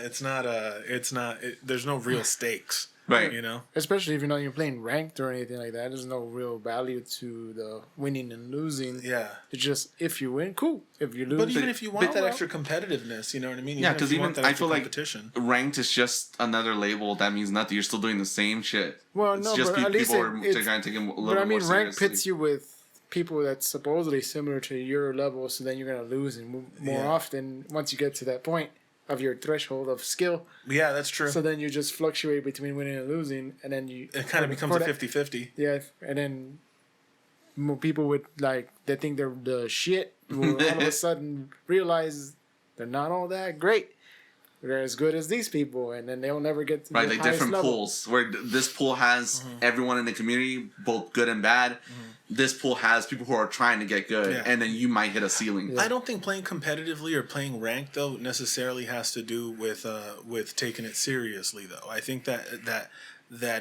There's no real stakes. Right. You know. Especially if you're playing ranked or anything like that. There's no real value to the winning and losing. Yeah. It's just if you win, cool. If you lose, But even if you want that well, extra competitiveness, you know what I mean? Yeah, if because you even want that I extra feel competition. like ranked is just another label that means nothing. You're still doing the same shit. Well, It's no, just but at least people are it's, trying to take it a little but I bit mean, more rank seriously. pits you with people that's supposedly similar to your level, so then you're gonna lose and more often once you get to that point of your threshold of skill. Yeah, that's true. So then you just fluctuate between winning and losing, and then It kind of becomes a 50-50. Yeah, and then more people with like they think they're the shit will all of a sudden realize they're not all that great. They're as good as these people, and then they'll never get to Right, the like highest different level. pools where this pool has everyone in the community, both good and bad. This pool has people who are trying to get good, Yeah. and then you might hit a ceiling. I don't think playing competitively or playing ranked though necessarily has to do with taking it seriously though. I think that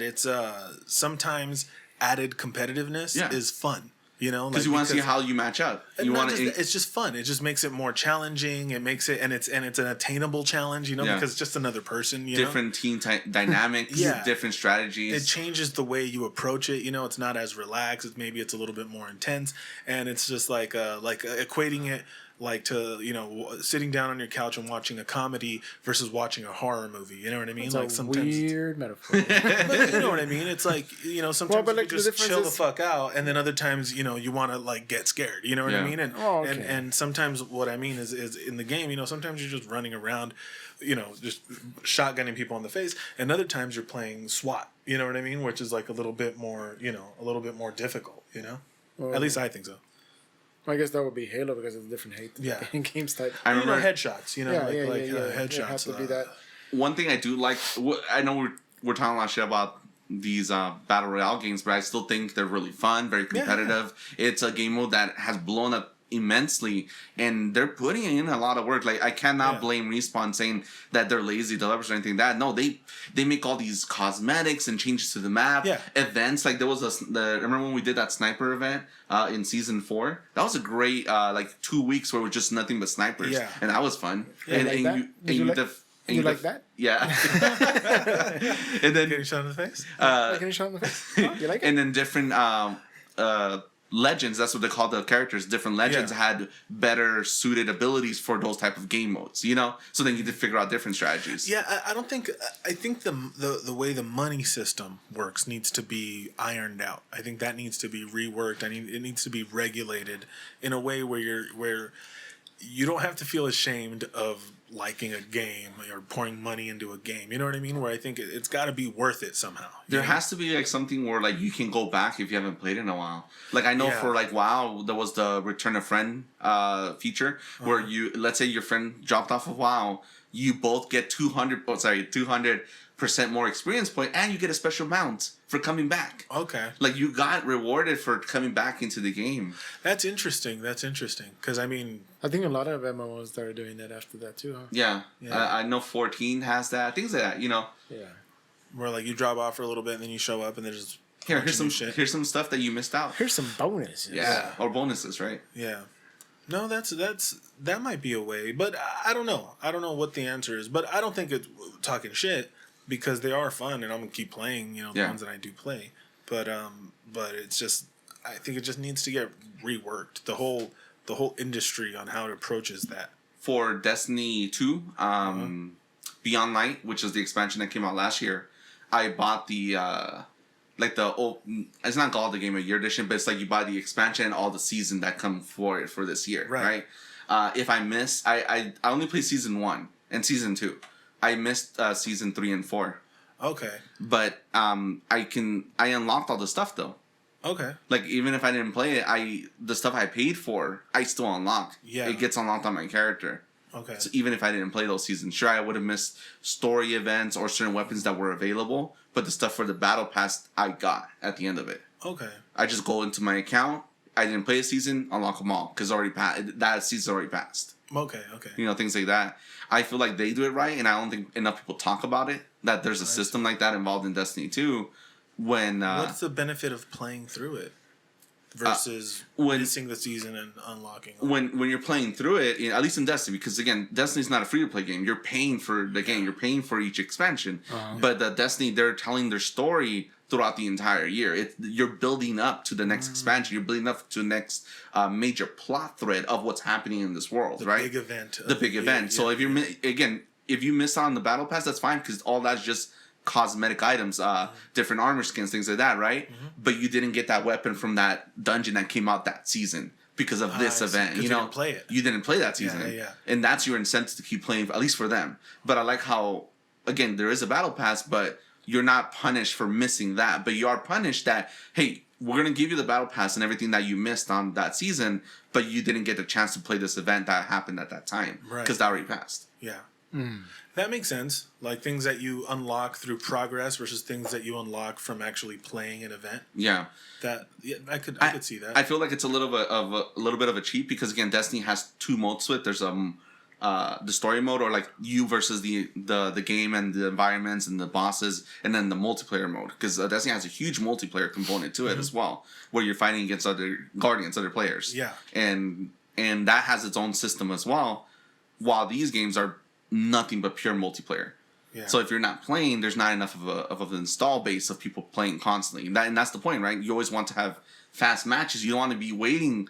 it's sometimes added competitiveness is fun. You know, Because you want to see how you match up. You want to. it's just fun. It just makes it more challenging. It makes it and it's an attainable challenge. You know, because it's just another person. You different team dynamics. Different strategies. It changes the way you approach it. You know, it's not as relaxed. Maybe it's a little bit more intense, and it's just like equating it like to, sitting down on your couch and watching a comedy versus watching a horror movie. You know what I mean? It's like a sometimes weird metaphor. but you know what I mean? It's like, sometimes but you like just chill the fuck out, and then other times, you want to like get scared. You know what I mean? And and sometimes what I mean is in the game, sometimes you're just running around, just shotgunning people in the face, and other times you're playing SWAT. You know what I mean? Which is like a little bit more, a little bit more difficult. At least I think so. I guess that would be Halo because it's a different games type. I remember headshots. Headshots. It has to be that. One thing I do like, I know we're talking a lot of shit about these battle royale games, but I still think they're really fun, very competitive. Yeah. It's a game mode that has blown up immensely, and they're putting in a lot of work. Like, I cannot blame Respawn saying that they're lazy developers or anything like that. No, they make all these cosmetics and changes to the map, events. Like, there was remember when we did that sniper event in season 4? That was a great 2 weeks where it was just nothing but snipers, and that was fun. Yeah, you like that? Yeah. And then getting shot in the face. Getting shot in the face. Oh, you like it? And then different legends, that's what they call the characters. Different legends had better suited abilities for those type of game modes. So then you could figure out different strategies. Yeah, I think the way the money system works needs to be ironed out. I think that needs to be reworked. It needs to be regulated in a way where you don't have to feel ashamed of liking a game or pouring money into a game. You know what I mean? Where I think it's got to be worth it somehow. There has to be like something where like you can go back if you haven't played in a while. Like I know for like WoW, there was the Return a Friend feature where let's say your friend dropped off of WoW, you both get 200% more experience point, and you get a special mount for coming back. Okay. Like you got rewarded for coming back into the game. That's interesting. Because I think a lot of MMOs started doing that after that too, huh? Yeah. I know 14 has that. Things like that, Yeah. Where like you drop off for a little bit and then you show up and there's here's some stuff that you missed out. Here's some bonuses. Yeah. Or bonuses, right? Yeah. No, that might be a way, but I don't know. I don't know what the answer is, but I don't think it's talking shit because they are fun and I'm gonna keep playing. The ones that I do play, but it's just I think it just needs to get reworked. The whole industry on how it approaches that. For Destiny 2, Beyond Light, which is the expansion that came out last year, I bought the it's not called the Game of Year edition, but it's like you buy the expansion and all the season that come for it for this year, right? If I miss, I only play season 1 and season 2. I missed season 3 and 4. Okay. But I unlocked all the stuff though. Okay. Like even if I didn't play it, the stuff I paid for, I still unlock. Yeah. It gets unlocked on my character. Okay. So even if I didn't play those seasons, sure I would have missed story events or certain weapons that were available, but the stuff for the battle pass I got at the end of it. Okay. I just go into my account. I didn't play a season, unlock them all because that season's already passed. Okay. Things like that. I feel like they do it right, and I don't think enough people talk about it. That there's a system like that involved in Destiny 2. When what's the benefit of playing through it versus missing the season and unlocking? When you're playing through it, at least in Destiny, because again, Destiny's not a free to play game. You're paying for the game. You're paying for each expansion. But the Destiny, they're telling their story throughout the entire year. You're building up to the next expansion. You're building up to the next major plot thread of what's happening in this world, right? Big event. The big event. Yeah, so if you miss on the battle pass, that's fine because all that's just cosmetic items, different armor skins, things like that, right? But you didn't get that weapon from that dungeon that came out that season because of this event. You didn't play it. You didn't play that season. Yeah. And that's your incentive to keep playing, at least for them. But I like how, again, there is a battle pass, but you're not punished for missing that. But you are punished that, hey, we're going to give you the battle pass and everything that you missed on that season, but you didn't get the chance to play this event that happened at that time. Right. Because that already passed. Yeah. That makes sense. Like things that you unlock through progress versus things that you unlock from actually playing an event. Yeah. I could see that. I feel like it's a little bit of a cheat because again, Destiny has 2 modes to it. There's the story mode, or like you versus the game and the environments and the bosses, and then the multiplayer mode, because Destiny has a huge multiplayer component to it as well, where you're fighting against other players. Yeah. And that has its own system as well, while these games are nothing but pure multiplayer. Yeah. So if you're not playing, there's not enough of an install base of people playing constantly. And that's the point, right? You always want to have fast matches. You don't want to be waiting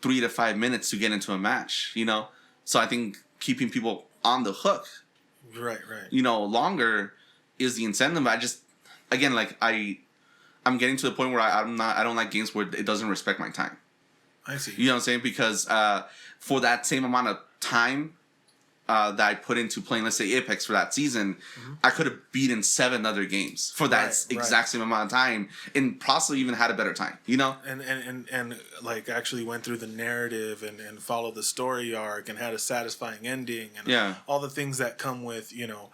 3 to 5 minutes to get into a match, you know? So I think keeping people on the hook, right, you know, longer is the incentive. I just, again, like I'm getting to the point where I don't like games where it doesn't respect my time. I see. You know what I'm saying? Because for that same amount of time that I put into playing, let's say, Apex for that season, I could have beaten 7 other games for that exact same amount of time and possibly even had a better time, you know? And like actually went through the narrative and followed the story arc and had a satisfying ending and all the things that come with, you know,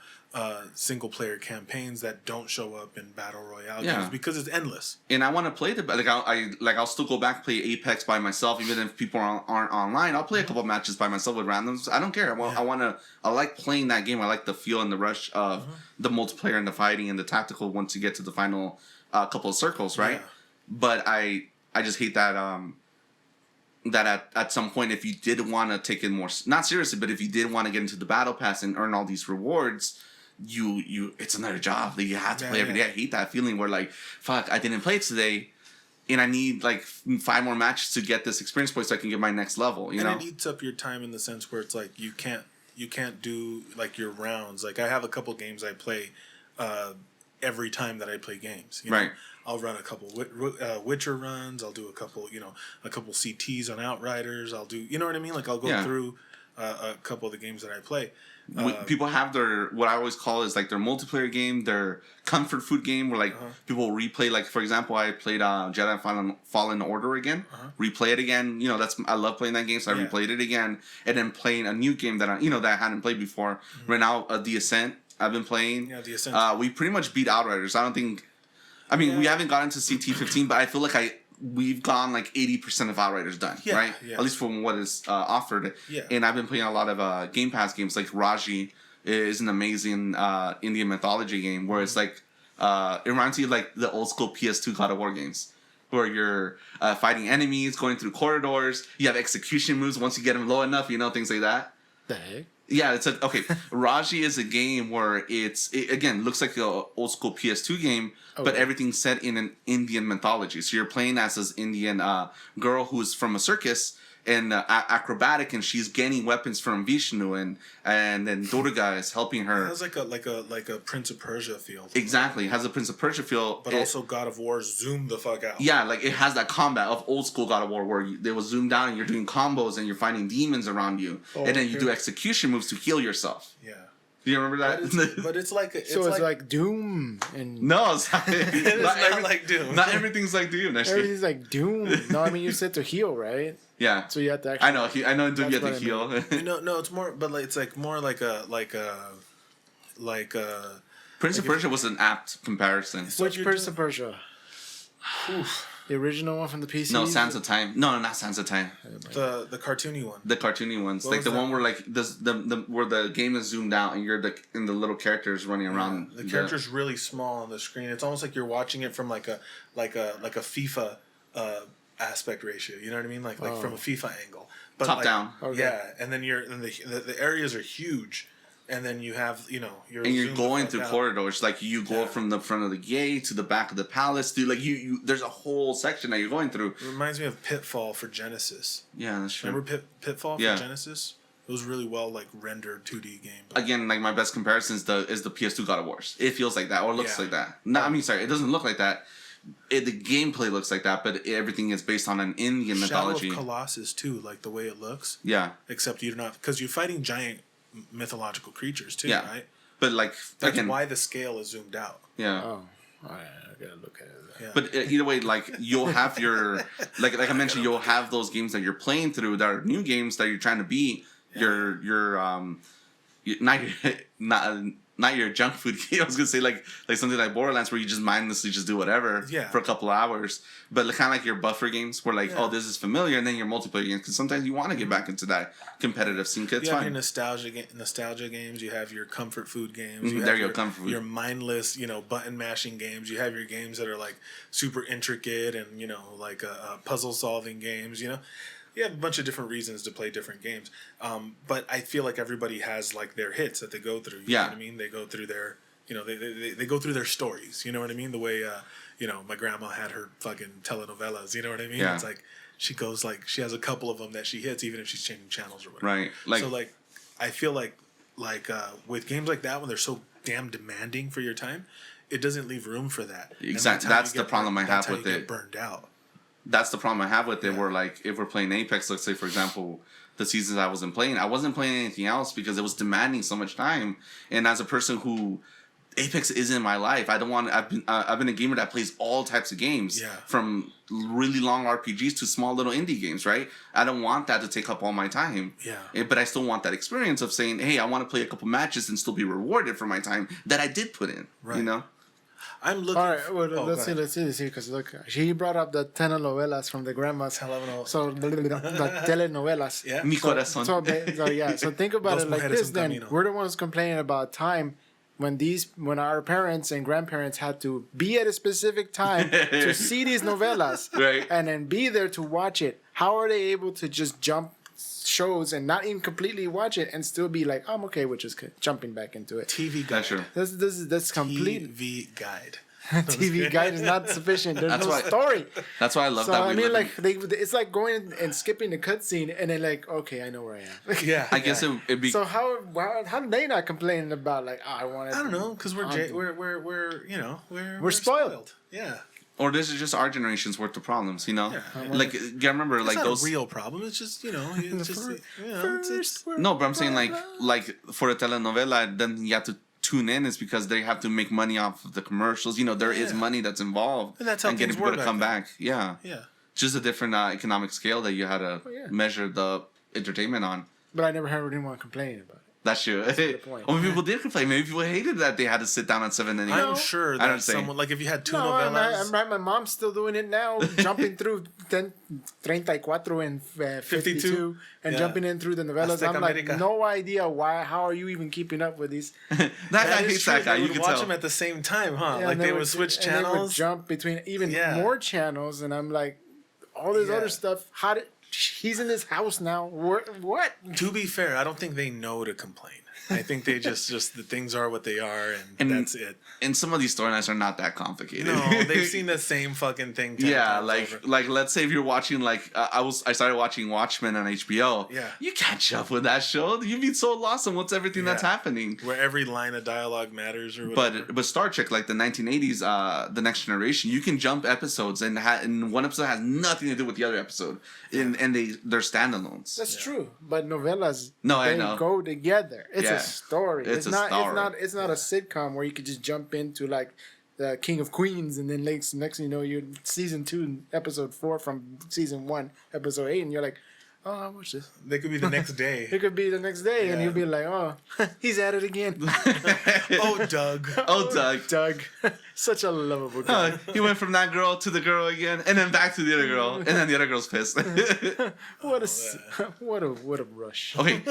single player campaigns that don't show up in battle royale games because it's endless. And I want to play I'll still go back and play Apex by myself even if people aren't online. I'll play a couple matches by myself with randoms. I don't care. I like playing that game. I like the feel and the rush of the multiplayer and the fighting and the tactical once you get to the final couple of circles, right? But I just hate that that at some point, if you did want to take it more, not seriously, but if you did want to get into the battle pass and earn all these rewards, it's another job that you have to play every day. I hate that feeling where like, fuck, I didn't play today, and I need like 5 more matches to get this experience point so I can get my next level. You know, it eats up your time in the sense where it's like you can't do like your rounds. Like I have a couple games I play every time that I play games. You know? Right. I'll run a couple Witcher runs. I'll do a couple CTs on Outriders. I'll do, you know what I mean? Like I'll go through a couple of the games that I play. People have what I always call is like their multiplayer game, their comfort food game, where like people replay. Like for example, I played Jedi Fallen Order again, replay it again. You know, I love playing that game, so I replayed it again, and then playing a new game that I hadn't played before. Right now, the Ascent I've been playing. Yeah, the Ascent. We pretty much beat Outriders. We haven't gotten to CT15, but I feel like we've gone like 80% of Outriders done, right? Yeah. At least from what is offered. Yeah. And I've been playing a lot of Game Pass games. Like Raji is an amazing Indian mythology game where it's like it reminds you of like the old school PS2 God of War games, where you're fighting enemies, going through corridors. You have execution moves once you get them low enough, you know, things like that. The heck? Yeah, Raji is a game where it again looks like an old school PS2 game, but everything's set in an Indian mythology. So you're playing as this Indian girl who's from a circus and acrobatic, and she's gaining weapons from Vishnu, and then Durga is helping her. It has like a Prince of Persia feel. Exactly, it has a Prince of Persia feel, but also God of War zoom the fuck out. Yeah, like it has that combat of old school God of War where they will zoom down and you're doing combos and you're fighting demons around you, and then you do execution moves to heal yourself. Yeah. Do you remember that? But it's like it's like Doom and no, it's not, not like Doom. Not everything's like Doom. Everything's like Doom. No, I mean you said to heal, right? Yeah. So you have to actually. I know. Doom you have to heal. No, it's more, but like, it's like more like a Prince of Persia was an apt comparison. Which Prince of Persia? Oof. The original one from the PC? No, Sands of Time. No, not Sands of Time. The cartoony one. The cartoony ones, like the one where like the where the game is zoomed out and you're and the little characters running around. The character's really small on the screen. It's almost like you're watching it from like a FIFA aspect ratio. You know what I mean? Like from a FIFA angle. But top down. Okay. Yeah, and then the areas are huge. And then you have, you're going through corridors. Like you go from the front of the gate to the back of the palace. Like you there's a whole section that you're going through. It reminds me of Pitfall for Genesis. Yeah, that's true. Remember Pitfall for Genesis? It was really well rendered 2D game. But again, like my best comparison is the PS2 God of Wars. It feels like that or looks like that. No, I mean sorry, it doesn't look like that. The gameplay looks like that, but everything is based on an Indian mythology. Shadow of Colossus too, like the way it looks. Yeah. Except you're not, because you're fighting giant mythological creatures too, right? But like that's why the scale is zoomed out. Yeah. Oh, I gotta look at it. Yeah. But either way, like you'll have your like I mentioned, you'll have those games that you're playing through that are new games that you're trying to beat. Yeah. Not your junk food game. I was gonna say like something like Borderlands where you just mindlessly just do whatever for a couple of hours. But kind of like your buffer games where like this is familiar, and then your multiplayer games because sometimes you want to get back into that competitive scene. It's you have fine. Your nostalgia games. You have your comfort food games. You there have you go, comfort food. Your mindless button mashing games. You have your games that are like super intricate and like puzzle solving games. You have a bunch of different reasons to play different games. But I feel like everybody has like their hits that they go through. You know what I mean? They go through their, they go through their stories. You know what I mean? The way, my grandma had her fucking telenovelas. You know what I mean? Yeah. It's like she goes like she has a couple of them that she hits, even if she's changing channels or whatever. Right. Like, so like, I feel like with games like that when they're so damn demanding for your time, it doesn't leave room for that. Exactly. That's the problem I have with it. Burned out. That's the problem I have with it. Where like if we're playing Apex, let's say for example, the seasons I wasn't playing anything else because it was demanding so much time. And as a person who Apex isn't my life, I don't want. I've been a gamer that plays all types of games, from really long RPGs to small little indie games. Right? I don't want that to take up all my time. Yeah. But I still want that experience of saying, hey, I want to play a couple matches and still be rewarded for my time that I did put in. Right. You know. I'm looking. All right, well, let's see this here because look, she brought up the telenovelas from the grandmas. So the telenovelas. Yeah. Mi corazón. So think about it like this. Then camino. we're the ones complaining about time when our parents and grandparents had to be at a specific time to see these novelas, right, and then be there to watch it. How are they able to just jump shows and not even completely watch it and still be like, I'm okay with just jumping back into it? TV guide. That's true. That's complete. TV guide. TV guide is not sufficient. There's no story. That's why I love that. I mean, like it's like going and skipping the cutscene and then like, okay, I know where I am. Yeah. I guess it'd be. So how do they not complaining about like, oh, I want to? I don't know, because we're spoiled. Yeah. Or this is just our generation's worth of problems, you know? Yeah. Like, you remember, it's like not those. a real problem. It's just, it's just, it's No, but I'm saying, like for a telenovela, then you have to tune in. It's because they have to make money off of the commercials. There is money that's involved. And that's how getting things people work to come back. Yeah. Yeah. Just a different economic scale that you had to measure the entertainment on. But I never heard anyone complaining about it. That's true. Point. Well, people did complain. Maybe people hated that they had to sit down at 7 anyway. I'm sure that someone, like if you had two novellas. I'm right. My mom's still doing it now, jumping through 34 and 52 and jumping in through the novellas. Azteca I'm like, America. No idea why. How are you even keeping up with these? That guy hates that guy. They You would can watch tell. them at the same time, huh? Yeah, like they would switch channels. And they would jump between even more channels, and I'm like, all this other stuff. How did he's in his house now? What? To be fair, I don't think they know to complain. I think they just the things are what they are, and that's it. And some of these storylines are not that complicated. No, they've seen the same fucking thing. 10 times over. like let's say if you're watching I started watching Watchmen on HBO. Yeah, you catch up with that show. You'd be so lost on what's everything that's happening. Where every line of dialogue matters, or whatever. But Star Trek, like the 1980s, the Next Generation, you can jump episodes and one episode has nothing to do with the other episode, and they're standalones. That's true, but novellas I they know. go together. It's a story. It's not. story. It's not a sitcom where you could just jump into like the King of Queens and then next thing you know you're season 2 episode 4 from season 1 episode 8 and you're like, oh, I watch this. They could be the next day. It could be the next day and you'll be like, oh, he's at it again. Oh, Doug. Doug. Such a lovable guy. He went from that girl to the girl again, and then back to the other girl, and then the other girl's pissed. What a rush. Okay,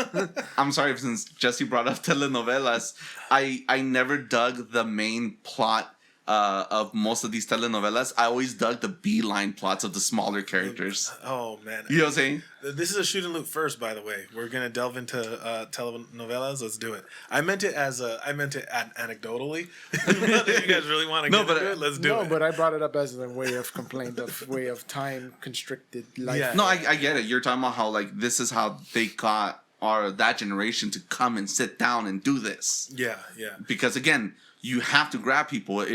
I'm sorry since Jesse brought up telenovelas. I never dug the main plot of most of these telenovelas. I always dug the B-line plots of the smaller characters. Oh man, you know what I'm saying? This is a ShootNLoot first, by the way. We're gonna delve into telenovelas. Let's do it. I meant it anecdotally. If you guys really want to get into it, let's do it. No, but I brought it up as a way of complaint, way of time constricted life. Yeah. No, I get it. You're talking about how like this is how they got that generation to come and sit down and do this. Yeah. Because again, you have to grab people.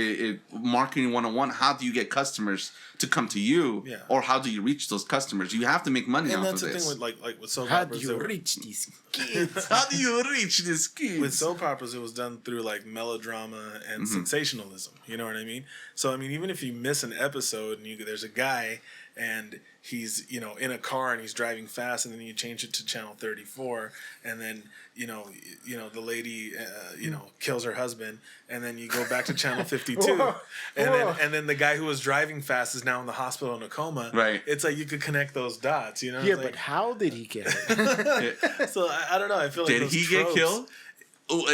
Marketing 101, how do you get customers to come to you? Yeah. Or how do you reach those customers? You have to make money off of this. And that's the thing with soap how operas. do you reach these kids? How do you reach these kids? With soap operas, it was done through like melodrama and sensationalism. You know what I mean? So, I mean, even if you miss an episode and there's a guy and he's, in a car and he's driving fast and then you change it to channel 34 and then, the lady, kills her husband and then you go back to channel 52 and then the guy who was driving fast is now in the hospital in a coma. Right. It's like you could connect those dots, Yeah, It's but like, how did he get it? so I don't know. I feel like did he get killed?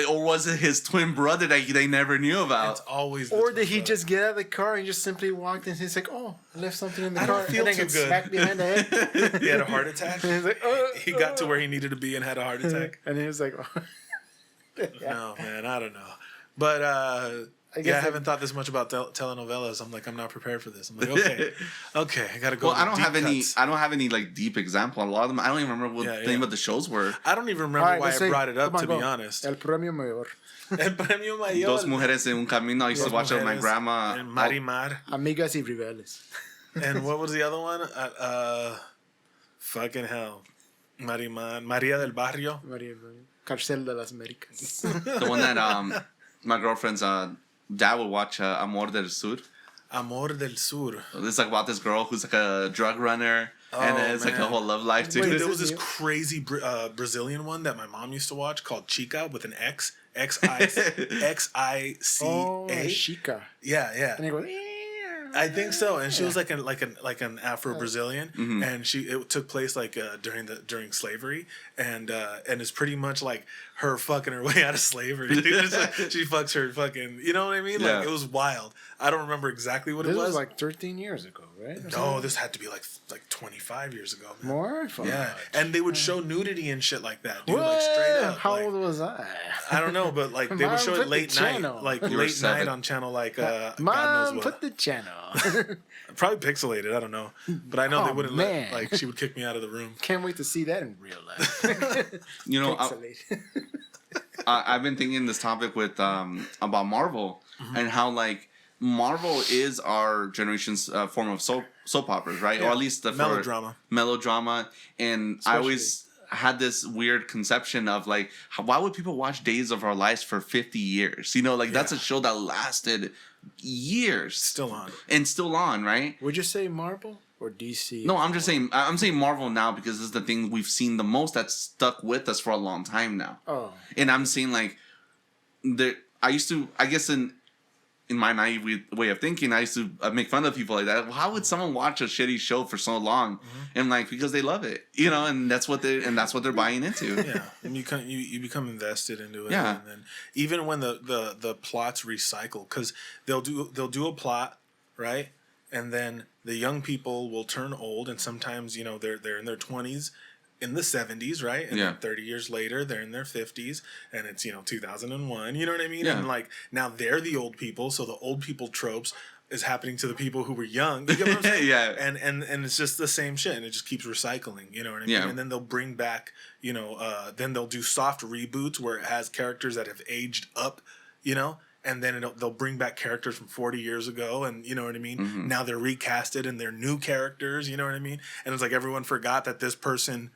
Or was it his twin brother that they never knew about? It's always. Or did he just get out of the car and just simply walked in? He's like, "Oh, I left something in the car." Don't feel and then too get good. smacked behind the head. He had a heart attack. And he's like, he got to where he needed to be and had a heart attack. And he was like, No, man, I don't know. But I haven't thought this much about telenovelas. I'm like, I'm not prepared for this. I'm like, okay, I gotta go. Well, I don't have any like deep example. A lot of them, I don't even remember what the name of the shows were. I don't even remember why I brought it up. To be honest, El Premio Mayor. El Premio Mayor. Dos mujeres en un camino. I used to watch it with my grandma. And Marimar. Amigas y rivales. And what was the other one? Fucking hell. Marimar. María del Barrio. Carcel de las Américas. The one that my girlfriend's dad would watch, Amor del Sur. Amor del Sur. It's like about this girl who's like a drug runner. And then it's like a whole love life too. Dude, there was this crazy Brazilian one that my mom used to watch called Chica with an X. X-I-C-A. Oh, Chica. Yeah. And he goes, I think so, and she was like an Afro-Brazilian, and it took place like during slavery, and it's pretty much like her fucking her way out of slavery. Dude. Like, she fucks her fucking, you know what I mean? Yeah. Like it was wild. I don't remember exactly what it was. This was like 13 years ago, right? No, this had to be like 25 years ago. Man. More? Yeah, and they would show nudity and shit like that, dude. Like straight up. How old was I? I don't know, but like they would show it late night, like late night on channel like God knows what. Put the channel. Probably pixelated. I don't know, but I know they wouldn't let. Like she would kick me out of the room. Can't wait to see that in real life. You know, I've been thinking this topic with about Marvel and how like Marvel is our generation's form of soap operas, right? Yeah. Or at least the melodrama. And I always had this weird conception of like, why would people watch Days of Our Lives for 50 years? You know, like that's a show that lasted years, still on, right? Would you say Marvel or DC? No, I'm saying Marvel now because this is the thing we've seen the most that's stuck with us for a long time now. Oh, and I'm saying like, I guess in my naive way of thinking, I used to make fun of people like that. Well, how would someone watch a shitty show for so long? And like, because they love it, you know, and that's what they're buying into. Yeah, and you become invested into it. Yeah, and then even when the plots recycle, because they'll do a plot, right, and then the young people will turn old, and sometimes they're in their 20s. In the 70s, right? And then 30 years later, they're in their 50s, and it's 2001. You know what I mean? Yeah. And like now they're the old people, so the old people tropes is happening to the people who were young. You get what I'm saying? Yeah. And it's just the same shit, and it just keeps recycling. You know what I mean? Yeah. And then they'll bring back, then they'll do soft reboots where it has characters that have aged up, and then they'll bring back characters from 40 years ago, and you know what I mean? Now they're recasted and they're new characters, you know what I mean? And it's like everyone forgot that this person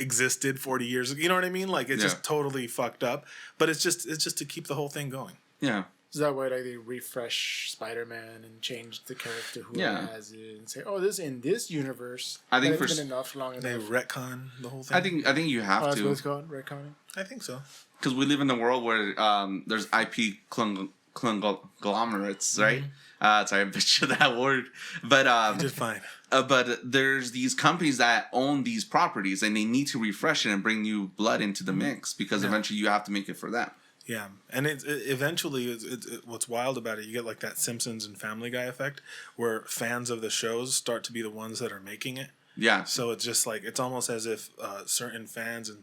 existed 40 years ago. You know what I mean? Like it's just totally fucked up. But it's just to keep the whole thing going. Yeah. Is that why like they refresh Spider-Man and change the character who has it and say, oh, this in this universe? I think been enough long enough. They retcon the whole thing. I think you have to. That's what it's called, retconning. I think so. Because we live in a world where there's IP conglomerates, right? Sorry, I butchered that word, but you did fine. But there's these companies that own these properties, and they need to refresh it and bring new blood into the mix because eventually you have to make it for them. Yeah, and eventually what's wild about it, you get like that Simpsons and Family Guy effect, where fans of the shows start to be the ones that are making it. Yeah. So it's just like it's almost as if certain fans and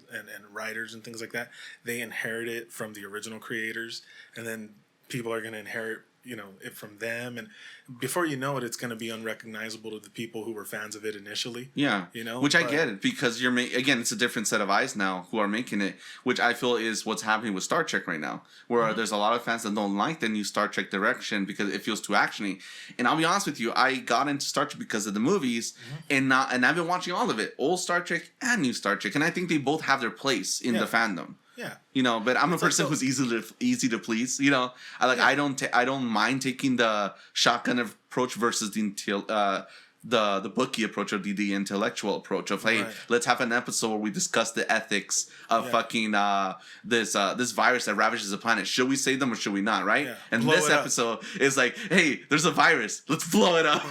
writers and things like that, they inherit it from the original creators, and then people are going to inherit it from them, and before you know it, it's going to be unrecognizable to the people who were fans of it initially. Yeah, which I get it because again, it's a different set of eyes now who are making it, which I feel is what's happening with Star Trek right now, where there's a lot of fans that don't like the new Star Trek direction because it feels too actiony. And I'll be honest with you, I got into Star Trek because of the movies, and I've been watching all of it, old Star Trek and new Star Trek, and I think they both have their place in the fandom. Yeah, but I'm a person who's easy to please. I don't mind taking the shotgun approach versus the bookie approach or the intellectual approach of let's have an episode where we discuss the ethics of fucking this virus that ravages the planet. Should we save them or should we not? Right? Yeah. And this episode is like, hey, there's a virus. Let's blow it up.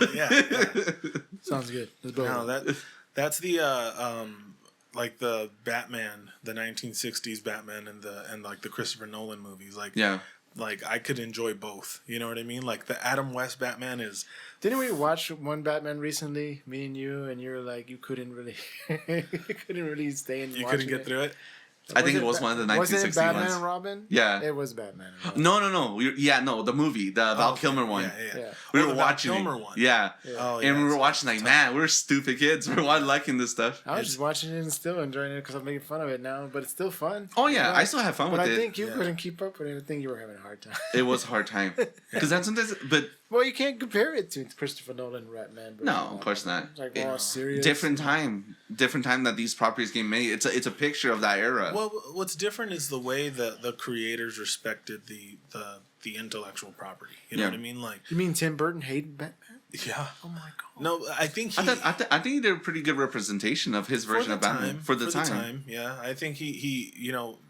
Sounds good. Let's blow it up. That's the like the Batman, the 1960s Batman, and like the Christopher Nolan movies. Like I could enjoy both. You know what I mean? Like the Adam West Batman is. Didn't we watch one Batman recently, me and you were like, you couldn't really stay and you couldn't get through it. I think it was one of the 1960 Was it Batman ones. and Robin? Yeah. It was Batman and Robin. No. The movie, the Val Kilmer one. Yeah. We Oh, were the Val watching Kilmer it. one. Yeah. Oh, And we were watching like, man, we're stupid kids. We're liking this stuff. I was just watching it and still enjoying it because I'm making fun of it now, but it's still fun. Oh yeah, Right? I still have fun with But it. I think you couldn't keep up with it. I think you were having a hard time. It was a hard time because that's sometimes, but Well, you can't compare it to Christopher Nolan Batman. no, of course not. It's like, It- serious. different time that these properties get made. It's a picture of that era. Well, what's different is the way that the creators respected the intellectual property. You know what I mean? Like, You mean Tim Burton hated Batman? yeah. Oh my god. No, I think I think he did a pretty good representation of his version of Batman for the time. Yeah, I think he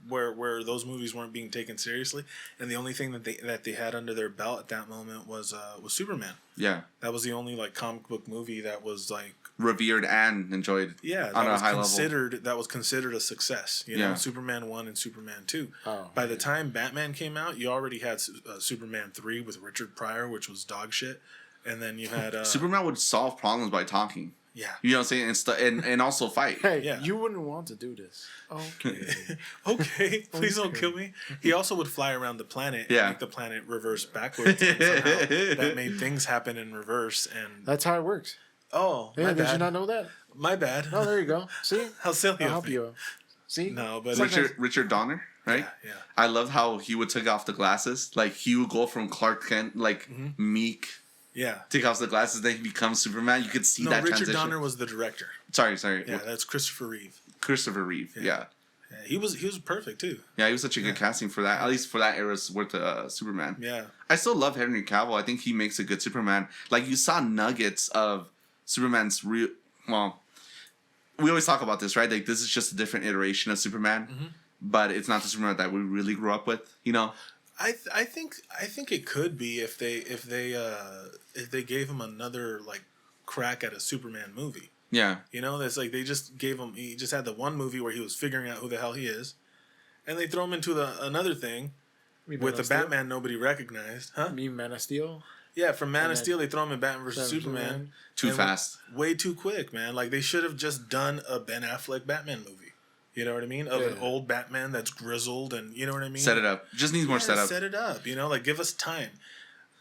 where those movies weren't being taken seriously, and the only thing that they had under their belt at that moment was Superman. Yeah, That was the only like comic book movie that was like revered and enjoyed. Yeah, on a high level. that was considered a success. You know, Yeah. Superman 1 and Superman 2. Oh, By the time Batman came out, you already had Superman 3 with Richard Pryor, which was dog shit, and then you had Superman would solve problems by talking. yeah. You know what I'm saying? And also fight. Hey, Yeah. you wouldn't want to do this. Okay. Okay, please don't Okay. kill me. He also would fly around the planet Yeah. and make the planet reverse backwards. And somehow that made things happen in reverse. And That's how it works. oh, Yeah, my did you bad. not know that? My bad. Oh, there you go. See? How silly I'll of help me. you out. See? No, but Richard Donner, right? yeah. I loved how he would take off the glasses. Like he would go from Clark Kent, like meek, Yeah. take off the glasses, then he becomes Superman. You could see No, that Richard transition. Donner was the director. Sorry. Yeah, that's Christopher Reeve. Christopher Reeve. Yeah. Yeah, he was perfect too. Yeah, he was such a good casting for that. At least for that era's worth of Superman. Yeah. I still love Henry Cavill. I think he makes a good Superman. Like you saw nuggets of Superman's real. Well, we always talk about this, right? Like this is just a different iteration of Superman, but it's not the Superman that we really grew up with. You know? I think it could be if they gave him another like crack at a Superman movie. Yeah. You know, that's like they just gave him. He just had the one movie where he was figuring out who the hell he is, and they throw him into another thing with the Batman nobody recognized, huh? You mean Man of Steel? Yeah, from Man of Steel, they throw him in Batman versus Superman. Too And fast. Way too quick, man. Like they should have just done a Ben Affleck Batman movie. You know what I mean? Of an old Batman that's grizzled, and you know what I mean. Set it up. Just needs more setup. Set it up. You know, like give us time.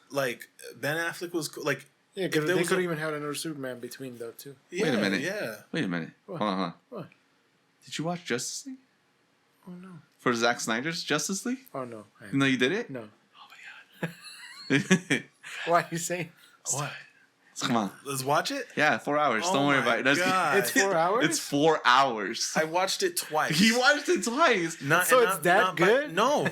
Like Ben Affleck was like. Yeah, if because there they was could a- even have another Superman between the two. Yeah, Wait a minute. Yeah. Wait a minute. What? Hold on. What? Did you watch Justice League? Oh, no. For Zack Snyder's Justice League? Oh, no. No, you did it? No. Oh my god. Why are you saying? What? Come on. Let's watch it. Yeah, 4 hours. Oh Don't worry my about it. That's- God. It's 4 hours? It's 4 hours. I watched it twice. He watched it twice. So it's that good? No,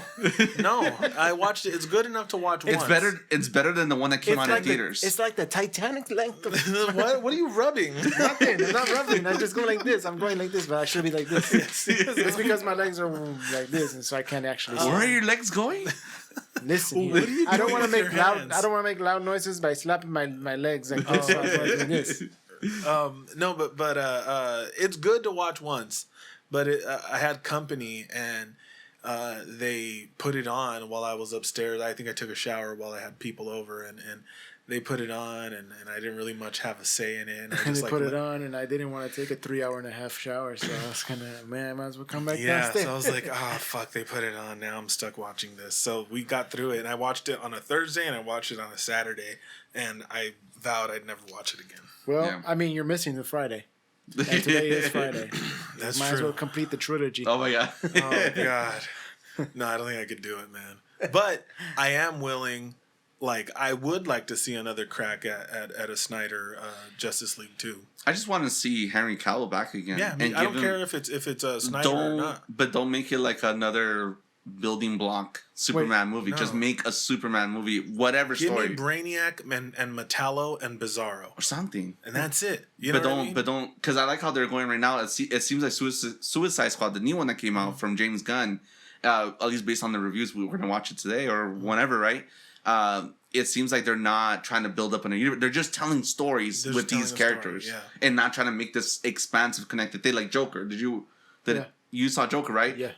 no. I watched it. It's good enough to watch It's once. better. It's better than the one that came out in like theaters. it's like the Titanic length of... What? What are you rubbing? Nothing. I'm not rubbing. I just go like this. I'm going like this, but I should be like this. It's because my legs are like this, and so I can't actually Where are your legs going? listen. What are you I don't doing want to with make your loud. hands? I don't want to make loud noises by slapping my legs like this. So I'm going like this. No, but it's good to watch once. But I had company and they put it on while I was upstairs. I think I took a shower while I had people over, and they put it on, and I didn't really much have a say in it. And I And just they put it on, and I didn't want to take a 3.5-hour shower, so I was kind of, man, I might as well come back Yeah, downstairs. so I was like, oh, fuck, they put it on. Now I'm stuck watching this. So we got through it, and I watched it on a Thursday, and I watched it on a Saturday, and I vowed I'd never watch it again. Well, Yeah. I mean, you're missing the Friday. And today is Friday. That's Might as true. well complete the trilogy. Oh my god. Oh, God. No, I don't think I could do it, man. But I am willing, like, I would like to see another crack at a Snyder Justice League 2. I just want to see Henry Cavill back again. Yeah, I, mean, I don't care if it's a Snyder or not. But don't make it like another building block Superman movie. no. Just make a Superman movie, whatever Give story me Brainiac and Metallo and Bizarro. or something. And that's it. You know But what don't, I mean? but don't, because I like how they're going right now. It seems like Suicide Squad, the new one that came out from James Gunn, at least based on the reviews, we're gonna watch it today or whenever, right? It seems like they're not trying to build up an universe. They're just telling stories They're with just these telling a characters, story, and not trying to make this expansive, connected thing like Joker. Yeah. You saw Joker, right? Yeah.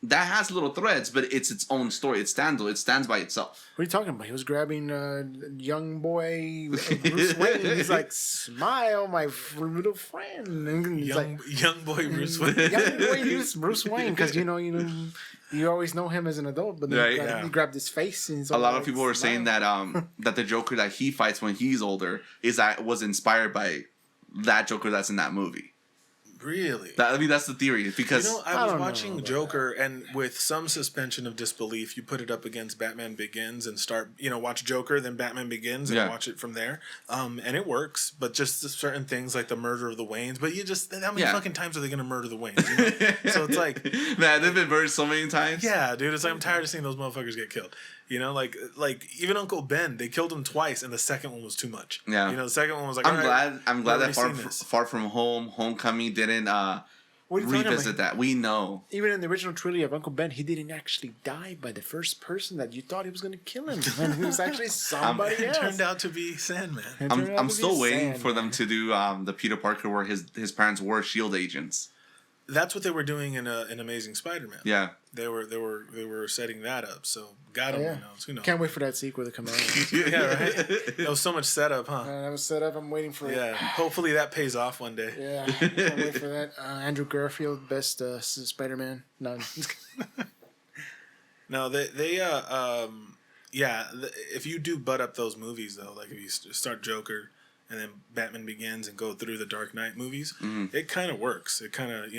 that has little threads, but it's its own story. It stands by itself. What are you talking about? He was grabbing young boy Bruce Wayne. He's like, "Smile, my little friend." And he's young boy Bruce Wayne. Young boy Bruce Wayne, because you always know him as an adult, but then he grabbed his face. And a lot of people were saying that that the Joker that he fights when he's older was inspired by that Joker that's in that movie. Really? That's the theory, because I was watching Joker, and with some suspension of disbelief, you put it up against Batman Begins and start, watch Joker, then Batman Begins, and watch it from there. And it works, but just certain things like the murder of the Waynes. But how many fucking times are they going to murder the Waynes? So it's like, man, they've been murdered so many times. Yeah, dude, it's like I'm tired of seeing those motherfuckers get killed. Like even Uncle Ben, they killed him twice, and the second one was too much. Yeah, the second one was like, I'm glad that Far From Home, Homecoming didn't revisit that. We know. Even in the original trilogy of Uncle Ben, he didn't actually die by the first person that you thought he was going to kill him, and he was actually somebody else. It turned out to be Sandman. I'm still waiting for them to do the Peter Parker where his parents were SHIELD agents. That's what they were doing in Amazing Spider-Man. Yeah, they were setting that up. So God only knows. Who knows? Can't wait for that sequel to come out. Yeah, right. That was so much setup, huh? That was set up. I'm waiting for it. Yeah, hopefully that pays off one day. Yeah, can't wait for that. Andrew Garfield, best Spider-Man. No. No, if you do butt up those movies though, like if you start Joker and then Batman Begins and go through the Dark Knight movies, it kind of works. It kind of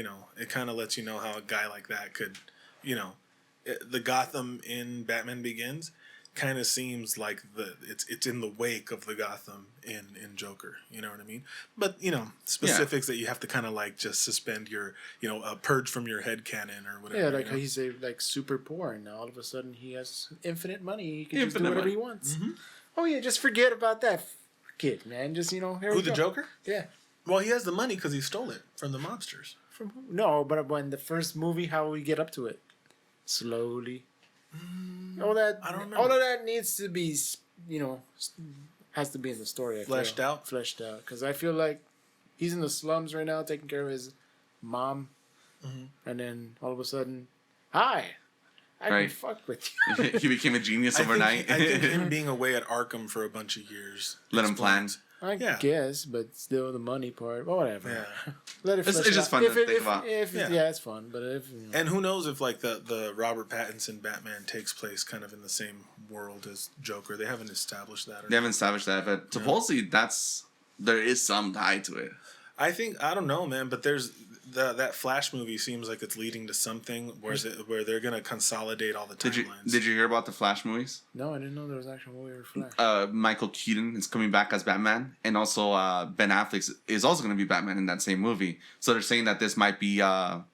lets you know how a guy like that could, the Gotham in Batman Begins kind of seems like it's in the wake of the Gotham in Joker. You know what I mean? But specifics that you have to kind of like just suspend your purge from your head canon or whatever. Yeah, like he's super poor, and now all of a sudden he has infinite money. He can just do whatever he wants. Mm-hmm. Oh yeah, just forget about that kid, man. Just who the Joker? Yeah. Well, he has the money because he stole it from the mobsters. From who? No, but when the first movie, how we get up to it, slowly. All that needs to be, has to be in the story. Fleshed out, because I feel like he's in the slums right now, taking care of his mom, and then all of a sudden, hi. I can fuck with you. He became a genius overnight. I think him being away at Arkham for a bunch of years. Let him plan. I guess, but still the money part. Well, whatever. Yeah. Let it. It's just fun to think about. It's fun, but if. And who knows if like the Robert Pattinson Batman takes place kind of in the same world as Joker? They haven't established that. They haven't established that, but supposedly there is some tie to it. I don't know, man, but there's that Flash movie seems like it's leading to something where they're gonna consolidate all the timelines. Did you hear about the Flash movies? No, I didn't know there was actual movie for Flash. Michael Keaton is coming back as Batman, and also Ben Affleck is also going to be Batman in that same movie. So they're saying that this might be the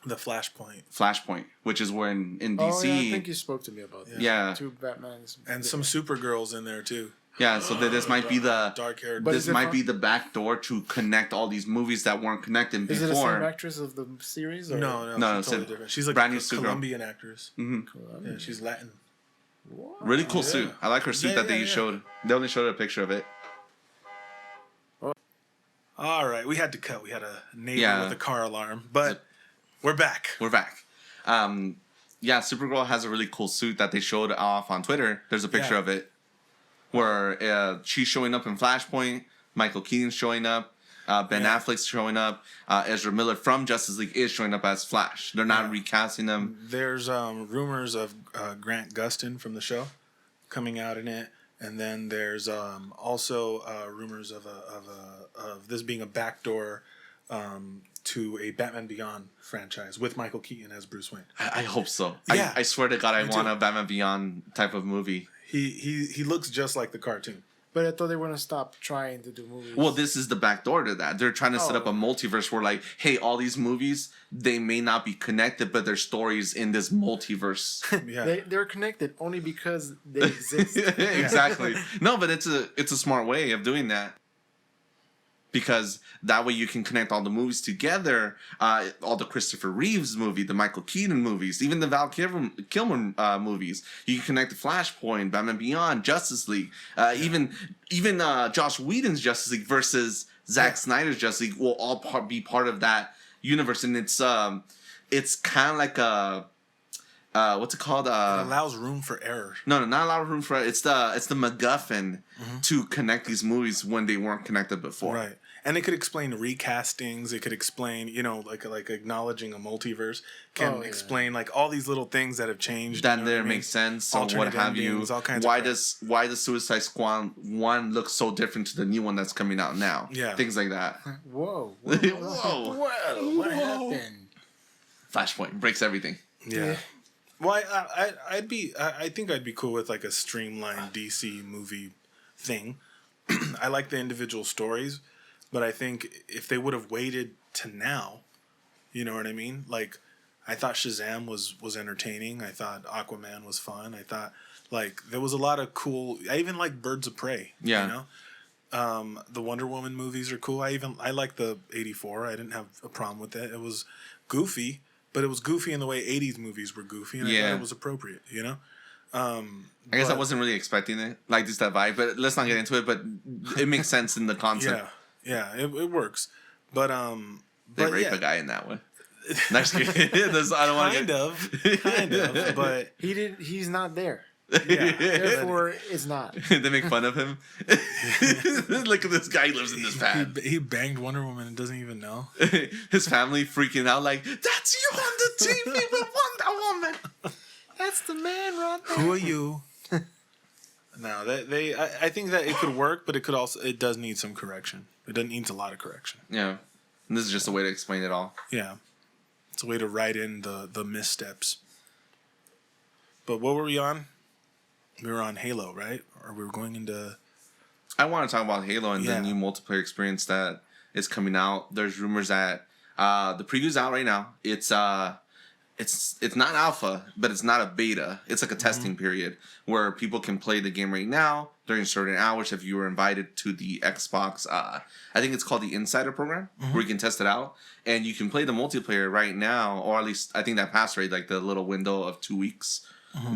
Flashpoint, which is where in DC. Oh, yeah, I think you spoke to me about that. Yeah. 2 Batmans and some Supergirls in there too. Yeah, so this might be the dark-haired. This might be the back door to connect all these movies that weren't connected before. Is it the same actress of the series? Or? No, she's totally different. She's like brand new Colombian actress. Mm-hmm. Yeah, she's Latin. What? Really cool suit. I like her suit that they showed. They only showed a picture of it. All right, we had to cut. We had a neighbor with a car alarm, but we're back. Supergirl has a really cool suit that they showed off on Twitter. There's a picture of it. Where she's showing up in Flashpoint, Michael Keaton's showing up, Ben Affleck's showing up, Ezra Miller from Justice League is showing up as Flash. They're not recasting them. There's rumors of Grant Gustin from the show coming out in it, and then there's also rumors of this being a backdoor to a Batman Beyond franchise with Michael Keaton as Bruce Wayne. I hope so. Yeah. I swear to God, I want a Batman Beyond type of movie. He looks just like the cartoon. But I thought they were going to stop trying to do movies. Well, this is the back door to that. They're trying to set up a multiverse where, like, hey, all these movies, they may not be connected, but they're stories in this multiverse. They're connected only because they exist. Exactly. No, but it's a smart way of doing that. Because that way you can connect all the movies together, all the Christopher Reeves movie, the Michael Keaton movies, even the Val Kilmer movies. You can connect the Flashpoint, Batman Beyond, Justice League, even Joss Whedon's Justice League versus Zack Snyder's Justice League will all be part of that universe. And it's it's kind of like a what's it called? It allows room for error. No, not a lot of room for error. It's the MacGuffin to connect these movies when they weren't connected before. Right. And it could explain recastings. It could explain, like acknowledging a multiverse can explain like all these little things that have changed. That didn't make sense or what have you. All kinds why of does Suicide Squad 1 look so different to the new one that's coming out now? Yeah. Things like that. Whoa. What happened? Flashpoint breaks everything. Yeah. Well, I think I'd be cool with like a streamlined DC movie thing. I like the individual stories, but I think if they would have waited to now, you know what I mean? Like, I thought Shazam was entertaining. I thought Aquaman was fun. I thought like there was a lot of cool. I even like Birds of Prey. Yeah. You know, the Wonder Woman movies are cool. I like the '84. I didn't have a problem with it. It was goofy. But it was goofy in the way 80s movies were goofy, and I thought it was appropriate, you know? I guess I wasn't really expecting it, like just that vibe, but let's not get into it, but it makes sense in the concept. Yeah, it works. But, they rape a guy in that one. Nice kid. I don't want to kind of, but... He's not there. Yeah. Therefore, it's not. They make fun of him. Look at this guy, he lives in this pad. He banged Wonder Woman and doesn't even know. His family freaking out like, that's you on the TV with Wonder Woman. That's the man right there. Who are you? No, I think that it could work, but it does need some correction. It needs a lot of correction. Yeah. And this is just a way to explain it all. Yeah. It's a way to write in the missteps. But what were we on? We were on Halo, right? Or we were going into... I want to talk about Halo and the new multiplayer experience that is coming out. There's rumors that the preview's out right now. It's not alpha, but it's not a beta. It's like a testing period where people can play the game right now during certain hours if you were invited to the Xbox. I think it's called the Insider Program, where you can test it out. And you can play the multiplayer right now, or at least I think that passed right, like the little window of 2 weeks.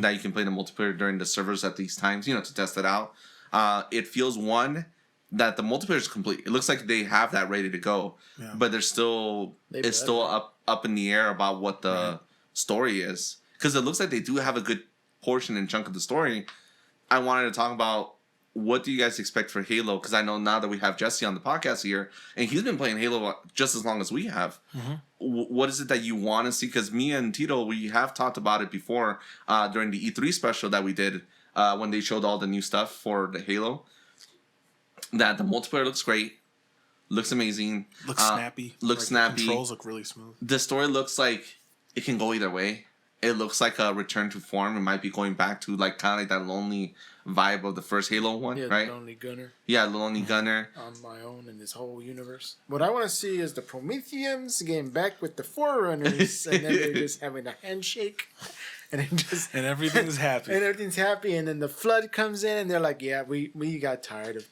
That you can play the multiplayer during the servers at these times, to test it out. It feels that the multiplayer is complete. It looks like they have that ready to go, but it's still up in the air about what the story is, because it looks like they do have a good portion and chunk of the story. I wanted to talk about what do you guys expect for Halo, because I know now that we have Jesse on the podcast here, and he's been playing Halo just as long as we have. What is it that you want to see? Because me and Tito, we have talked about it before during the E3 special that we did when they showed all the new stuff for the Halo. That the multiplayer looks great, looks amazing, looks snappy. Snappy. The controls look really smooth. The story looks like it can go either way. It looks like a return to form. It might be going back to like kind of like that lonely vibe of the first Halo one, right? The Lonely Gunner. Yeah, the Lonely Gunner. On my own in this whole universe. What I want to see is the Prometheans getting back with the Forerunners, and then they're just having a handshake, and and everything's happy. And everything's happy, and then the flood comes in, and they're like, "Yeah, we got tired of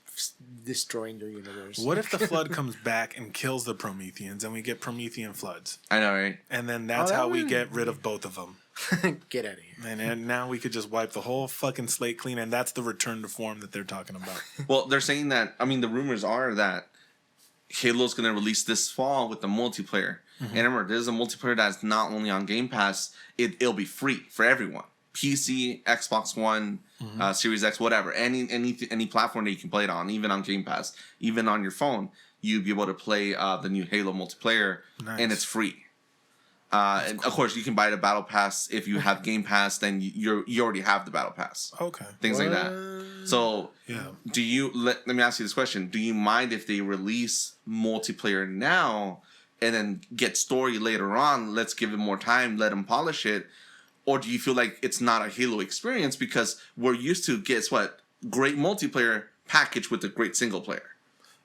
destroying your universe." What if the flood comes back and kills the Prometheans, and we get Promethean floods? I know, right? And then that's how we get rid of both of them. Get out of here. And now we could just wipe the whole fucking slate clean, and that's the return to form that they're talking about. Well, they're saying that, the rumors are that Halo's going to release this fall with the multiplayer. And remember, there's a multiplayer that's not only on Game Pass, it'll be free for everyone. PC, Xbox One, Series X, whatever. Any platform that you can play it on, even on Game Pass, even on your phone, you'll be able to play the new Halo multiplayer, and it's free. And of course, you can buy the Battle Pass if you have Game Pass. Then you already have the Battle Pass. Okay, things like that. So, do you let me ask you this question? Do you mind if they release multiplayer now and then get story later on? Let's give it more time. Let them polish it. Or do you feel like it's not a Halo experience because we're used to great multiplayer packaged with a great single player?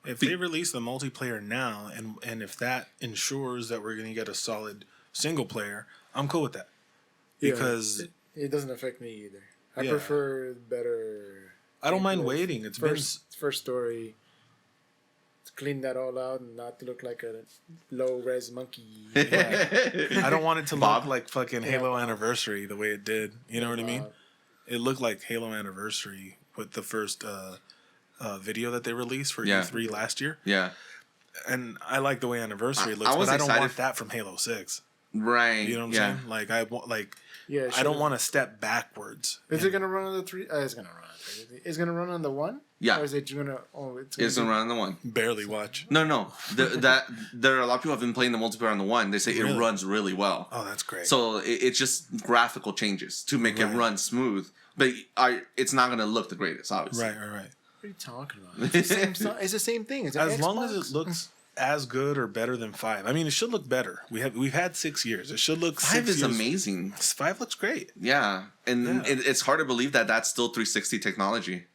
If they release the multiplayer now, and if that ensures that we're going to get a solid single player, I'm cool with that. Because it doesn't affect me either. I prefer better. I don't mind waiting. It's first story. Clean that all out and not to look like a low-res monkey. I don't want it to look like fucking Halo Anniversary the way it did. You know what I mean? It looked like Halo Anniversary with the first video that they released for E3 last year. Yeah. And I like the way Anniversary looks, but I don't want that from Halo 6. Right. You know what I'm saying? Like Yeah, I don't want to step backwards. Is it gonna run on the 3? It's gonna run on 3. It's gonna run on the 1. Yeah. Or is it gonna? Oh, It's gonna run on the 1. Barely watch. No. There are a lot of people who have been playing the multiplayer on the 1. They say it runs really well. Oh, that's great. So it's just graphical changes to make it run smooth, but it's not gonna look the greatest, obviously. Right. What are you talking about? It's the same thing. It's As long as it looks as good or better than 5. I mean, it should look better. We've had 6 years. It should look 5 is amazing. 5 looks great. Yeah, and it's hard to believe that that's still 360 technology.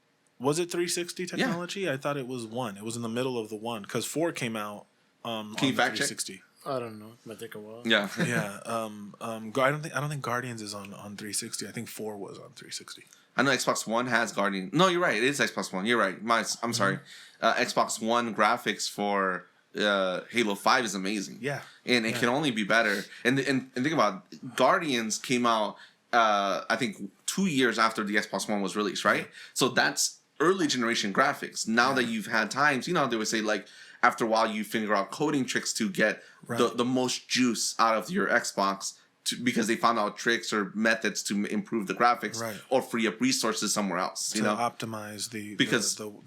Was it 360 technology? Yeah. I thought it was 1. It was in the middle of the 1 because 4 came out on Can you fact 360. check? I don't know. It might take a while. Yeah. Yeah. I don't think Guardians is on 360. I think 4 was on 360. I know Xbox One has Guardian. No, you're right. It is Xbox One. You're right. I'm sorry. Xbox One graphics for Halo 5 is amazing. Yeah. And it can only be better. And think about it, Guardians came out, I think, 2 years after the Xbox One was released, right? Yeah. So that's early generation graphics. Now that you've had times, you know, they would say, like, after a while you figure out coding tricks to get the most juice out of your Xbox. Because they found out tricks or methods to improve the graphics or free up resources somewhere else, you know, optimize the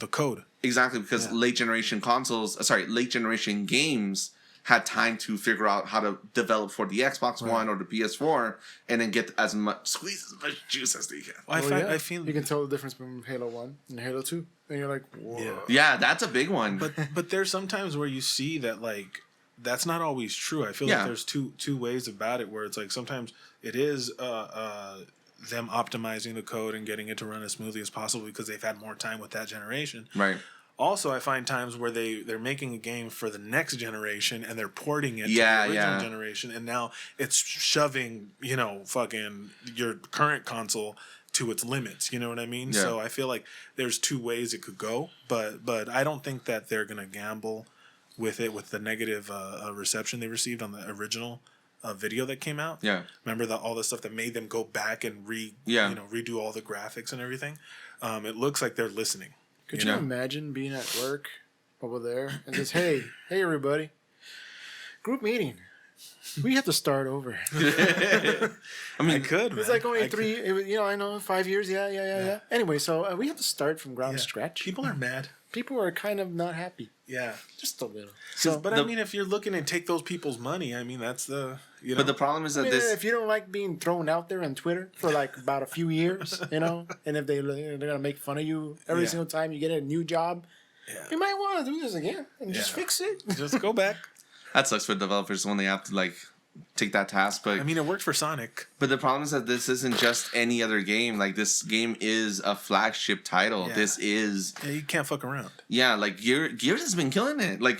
code. Exactly, because late generation games had time to figure out how to develop for the Xbox One or the PS4, and then get squeeze as much juice as they can. Well, I feel you can tell the difference between Halo 1 and Halo 2, and you're like, whoa. Yeah, that's a big one. But there's sometimes where you see that like. That's not always true. I feel like there's two ways about it where it's like sometimes it is them optimizing the code and getting it to run as smoothly as possible because they've had more time with that generation. Right. Also, I find times where they're making a game for the next generation and they're porting it to the original generation, and now it's shoving, you know, fucking your current console to its limits. You know what I mean? Yeah. So I feel like there's two ways it could go, but I don't think that they're gonna gamble with the negative reception they received on the original video that came out. Yeah. Remember all the stuff that made them go back and redo all the graphics and everything? It looks like they're listening. Could you imagine being at work over there and just, hey everybody, group meeting. We have to start over. I mean, I could. It's like only 3. It was, I know 5 years. Yeah. Anyway, so we have to start from ground scratch. People are mad. People are kind of not happy. Yeah, just a little. So, but I mean, if you're looking to take those people's money, I mean, that's the But the problem is that if you don't like being thrown out there on Twitter for like about a few years, and if they're gonna make fun of you every single time you get a new job, you might want to do this again and just fix it. Just go back. That sucks for developers when they have to like take that task, but I mean, it worked for Sonic. But the problem is that this isn't just any other game. Like, this game is a flagship title. Yeah. This is you can't fuck around. Yeah, like Gears has been killing it. Like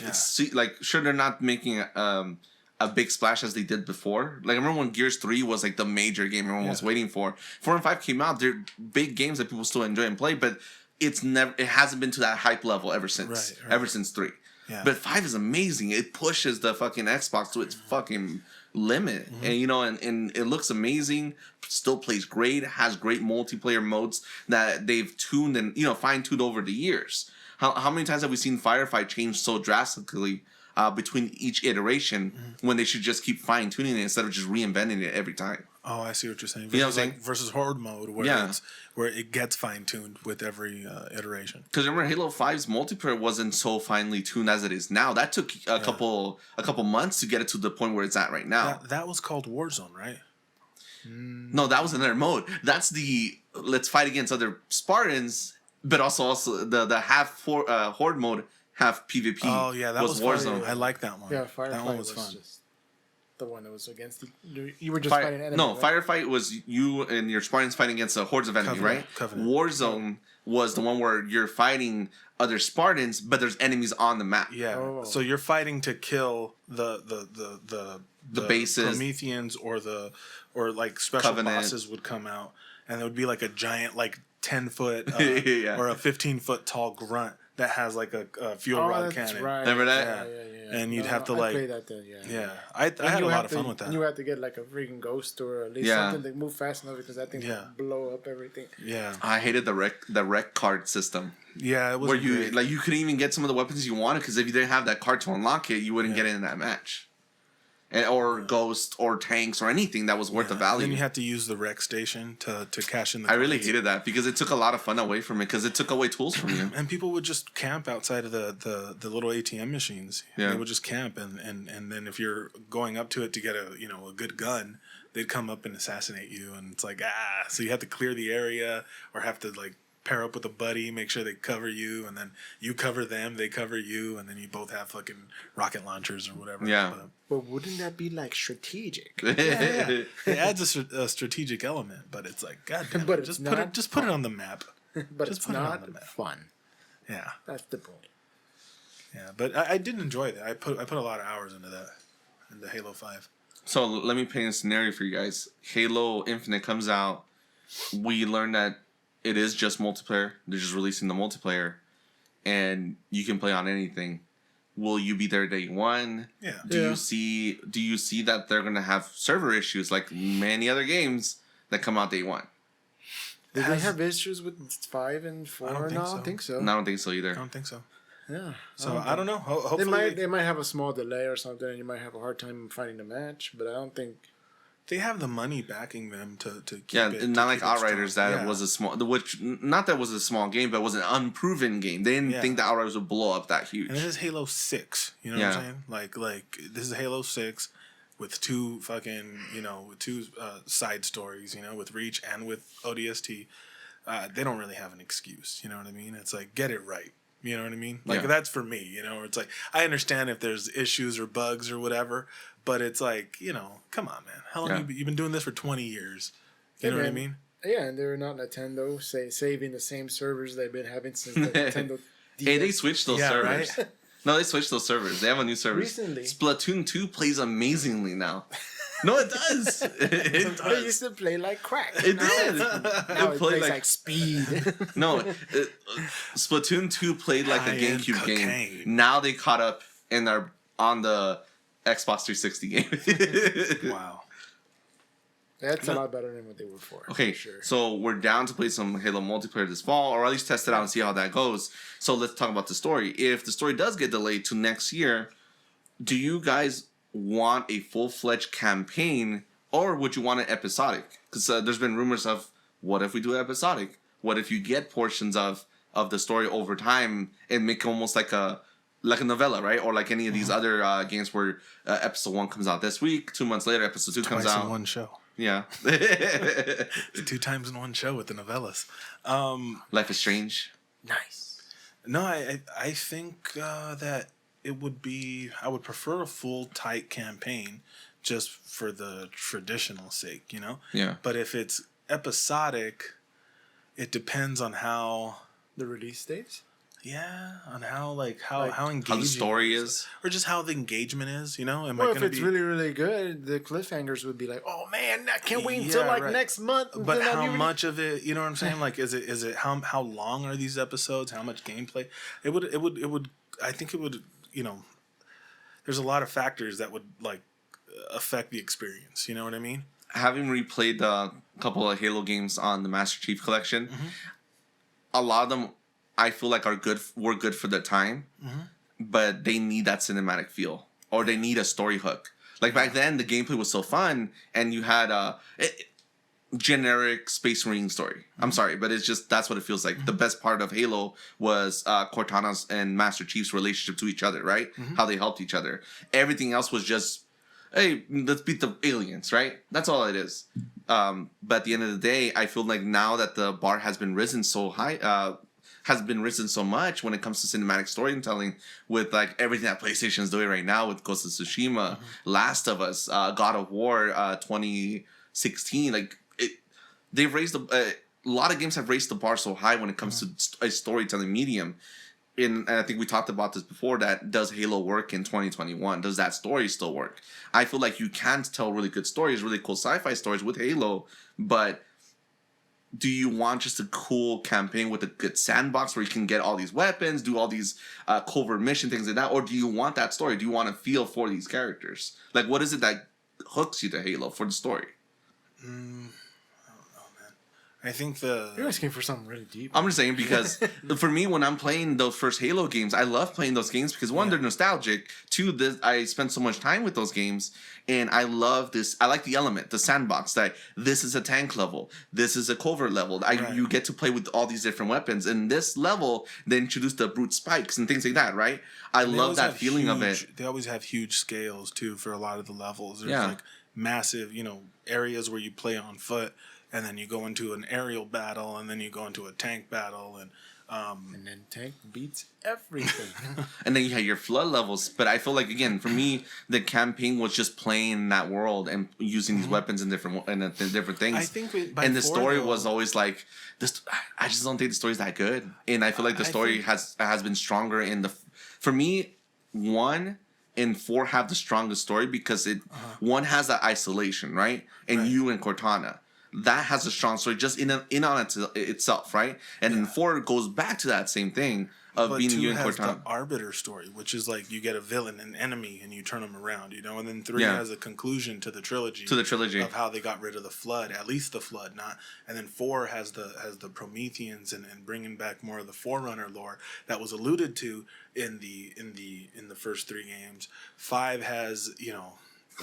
sure, they're not making a big splash as they did before. Like, I remember when Gears 3 was like the major game everyone was waiting for. 4 and 5 came out. They're big games that people still enjoy and play, but it hasn't been to that hype level ever since. Right. Ever since 3. Yeah. But 5 is amazing. It pushes the fucking Xbox to its fucking limit, and it looks amazing. Still plays great. Has great multiplayer modes that they've tuned and fine-tuned over the years. How many times have we seen Firefight change so drastically between each iteration when they should just keep fine-tuning it instead of just reinventing it every time? Oh, I see what you're saying. You know what I'm saying? Versus Horde mode, where it gets fine-tuned with every iteration. Because remember, Halo 5's multiplayer wasn't so finely tuned as it is now. That took a couple months to get it to the point where it's at right now. That was called Warzone, right? No, that was another mode. That's the let's fight against other Spartans, but also the half Horde mode, half PvP. Oh yeah, that was Warzone. I like that one. Yeah, Firefight that one was fun. Just the one that was against you were just fighting enemies. No, right? Firefight was you and your Spartans fighting against the hordes of enemies, right? Covenant. Warzone was the one where you're fighting other Spartans, but there's enemies on the map. Yeah. Oh. So you're fighting to kill the bases, Prometheans or like special Covenant. Bosses would come out, and there would be like a giant 10-foot or a 15-foot tall grunt that has like a fuel rod cannon. Right. Remember that? Yeah. And you'd have to play that then, I had a lot of fun with that. And you had to get like a freaking ghost or at least something that move fast enough because that thing would blow up everything. Yeah. I hated the rec card system. Yeah, it was where you couldn't even get some of the weapons you wanted because if you didn't have that card to unlock it, you wouldn't get in that match. or ghosts or tanks or anything that was worth the value. And then you had to use the rec station to cash in the I really hated that because it took a lot of fun away from it because it took away tools from you. And people would just camp outside of the little ATM machines. Yeah. They would just camp, and then if you're going up to it to get a good gun, they'd come up and assassinate you, and it's like, so you have to clear the area or have to like pair up with a buddy, make sure they cover you, and then you cover them, they cover you, and then you both have fucking rocket launchers or whatever. Yeah. But wouldn't that be like strategic? Yeah. It adds a strategic element, but it's like, goddamn, But just it's put it on the map. But Just it's put it on not the map. fun. Yeah. That's the point. Yeah, but I did enjoy that. I put a lot of hours into that, into Halo 5. So let me paint a scenario for you guys. Halo Infinite comes out. We learn that it is just multiplayer. They're just releasing the multiplayer, and you can play on anything. Will you be there day one? Yeah. Do you see that they're gonna have server issues like many other games that come out day one? Did they have issues with 5 and 4? I don't think No, I so. don't think so. No, I don't think so either. I don't think so. Yeah. So I don't know. Hopefully They might have a small delay or something, and you might have a hard time finding the match. But I don't think they have the money backing them to keep Yeah, it. not to like keep it Outriders strong. that was a small, not that was a small game, but it was an unproven game. They didn't think that Outriders would blow up that huge. And this is Halo 6. You know what I'm saying? Like this is Halo 6 with two fucking two side stories. With Reach and with ODST. They don't really have an excuse. You know what I mean? It's like, get it right. You know what I mean? Like, that's for me, It's like, I understand if there's issues or bugs or whatever, but it's like, come on, man. How long you've been doing this for 20 years? You know what I mean? Yeah, and they're not Nintendo saving the same servers they've been having since the Nintendo DS. Hey, they switched those servers. Right? No, they switched those servers. They have a new server. Recently. Splatoon 2 plays amazingly now. No, it does. It does. They used to play like crack. It did. Now it plays like speed. No, Splatoon 2 played like a High-end GameCube cocaine. game. Now they caught up and are on the Xbox 360 game. Wow. That's a lot better than what they were for. Okay, for sure. so we're down to play some Halo multiplayer this fall, or at least test it out and see how that goes. So let's talk about the story. If the story does get delayed to next year, do you guys want a full-fledged campaign, or would you want it episodic? Because there's been rumors of, what if we do it episodic? What if you get portions of the story over time and make it almost like a novella, right? Or like any of these other games where episode 1 comes out this week, 2 months later, episode 2 comes Twice out. in one show. Yeah. 2 times in one show with the novellas. Life is Strange. Nice. No, I think that it would be. I would prefer a full tight campaign, just for the traditional sake, Yeah. But if it's episodic, it depends on how. The release dates? Yeah, on how engaging How the story is. or just how the engagement is. Am Well, I if gonna it's be? really, really good, the cliffhangers would be like, "Oh man, I can't wait until Yeah, right. next month." But Then how I'll be- much of it? You know what I'm saying? Like, is it how long are these episodes? How much gameplay? It would. I think it would. There's a lot of factors that would affect the experience. You know what I mean? Having replayed a couple of Halo games on the Master Chief Collection, a lot of them I feel like were good for the time, but they need that cinematic feel, or they need a story hook. Like back then, the gameplay was so fun, and you had a generic Space Marine story. I'm sorry, but it's just that's what it feels like. The best part of Halo was Cortana's and Master Chief's relationship to each other, right? How they helped each other. Everything else was just, hey, let's beat the aliens, right? That's all it is. But at the end of the day, I feel like now that the bar has been risen so high, has been risen so much when it comes to cinematic storytelling, with like everything that PlayStation is doing right now with Ghost of Tsushima, Last of Us, God of War 2016. Like they've raised a lot of games have raised the bar so high when it comes to a storytelling medium. And I think we talked about this before, that does Halo work in 2021? Does that story still work? I feel like you can tell really good stories, really cool sci-fi stories with Halo, but do you want just a cool campaign with a good sandbox where you can get all these weapons, do all these covert mission things like that? Or do you want that story? Do you want to feel for these characters? Like, what is it that hooks you to Halo for the story? I don't know, man. I think You're asking for something really deep. I'm just saying because for me, when I'm playing those first Halo games, I love playing those games because one, they're nostalgic. Two, I spent so much time with those games, and I love this. I like the element, the sandbox. That this is a tank level, this is a covert level. You get to play with all these different weapons. And this level, they introduced the brute spikes and things like that. Right? I love that feeling of it. They always have huge scales too for a lot of the levels. There's like massive, areas where you play on foot. And then you go into an aerial battle, and then you go into a tank battle, and then tank beats everything. And then you have your flood levels. But I feel like, again, for me, the campaign was just playing in that world and using these weapons and different things. I think the story was always like this. I just don't think the story's that good, and I feel like the story has been stronger in the. For me, 1 and 4 have the strongest story because one has that isolation, right? And you and Cortana. That has a strong story just in on itself, right? And then 4 goes back to that same thing of being you and Cortana. 2 has the Arbiter story, which is like you get a villain, an enemy, and you turn them around, And then 3 has a conclusion to the trilogy. Of how they got rid of the Flood, at least the Flood, not. And then 4 has the Prometheans and bringing back more of the Forerunner lore that was alluded to in the first 3 games. 5 has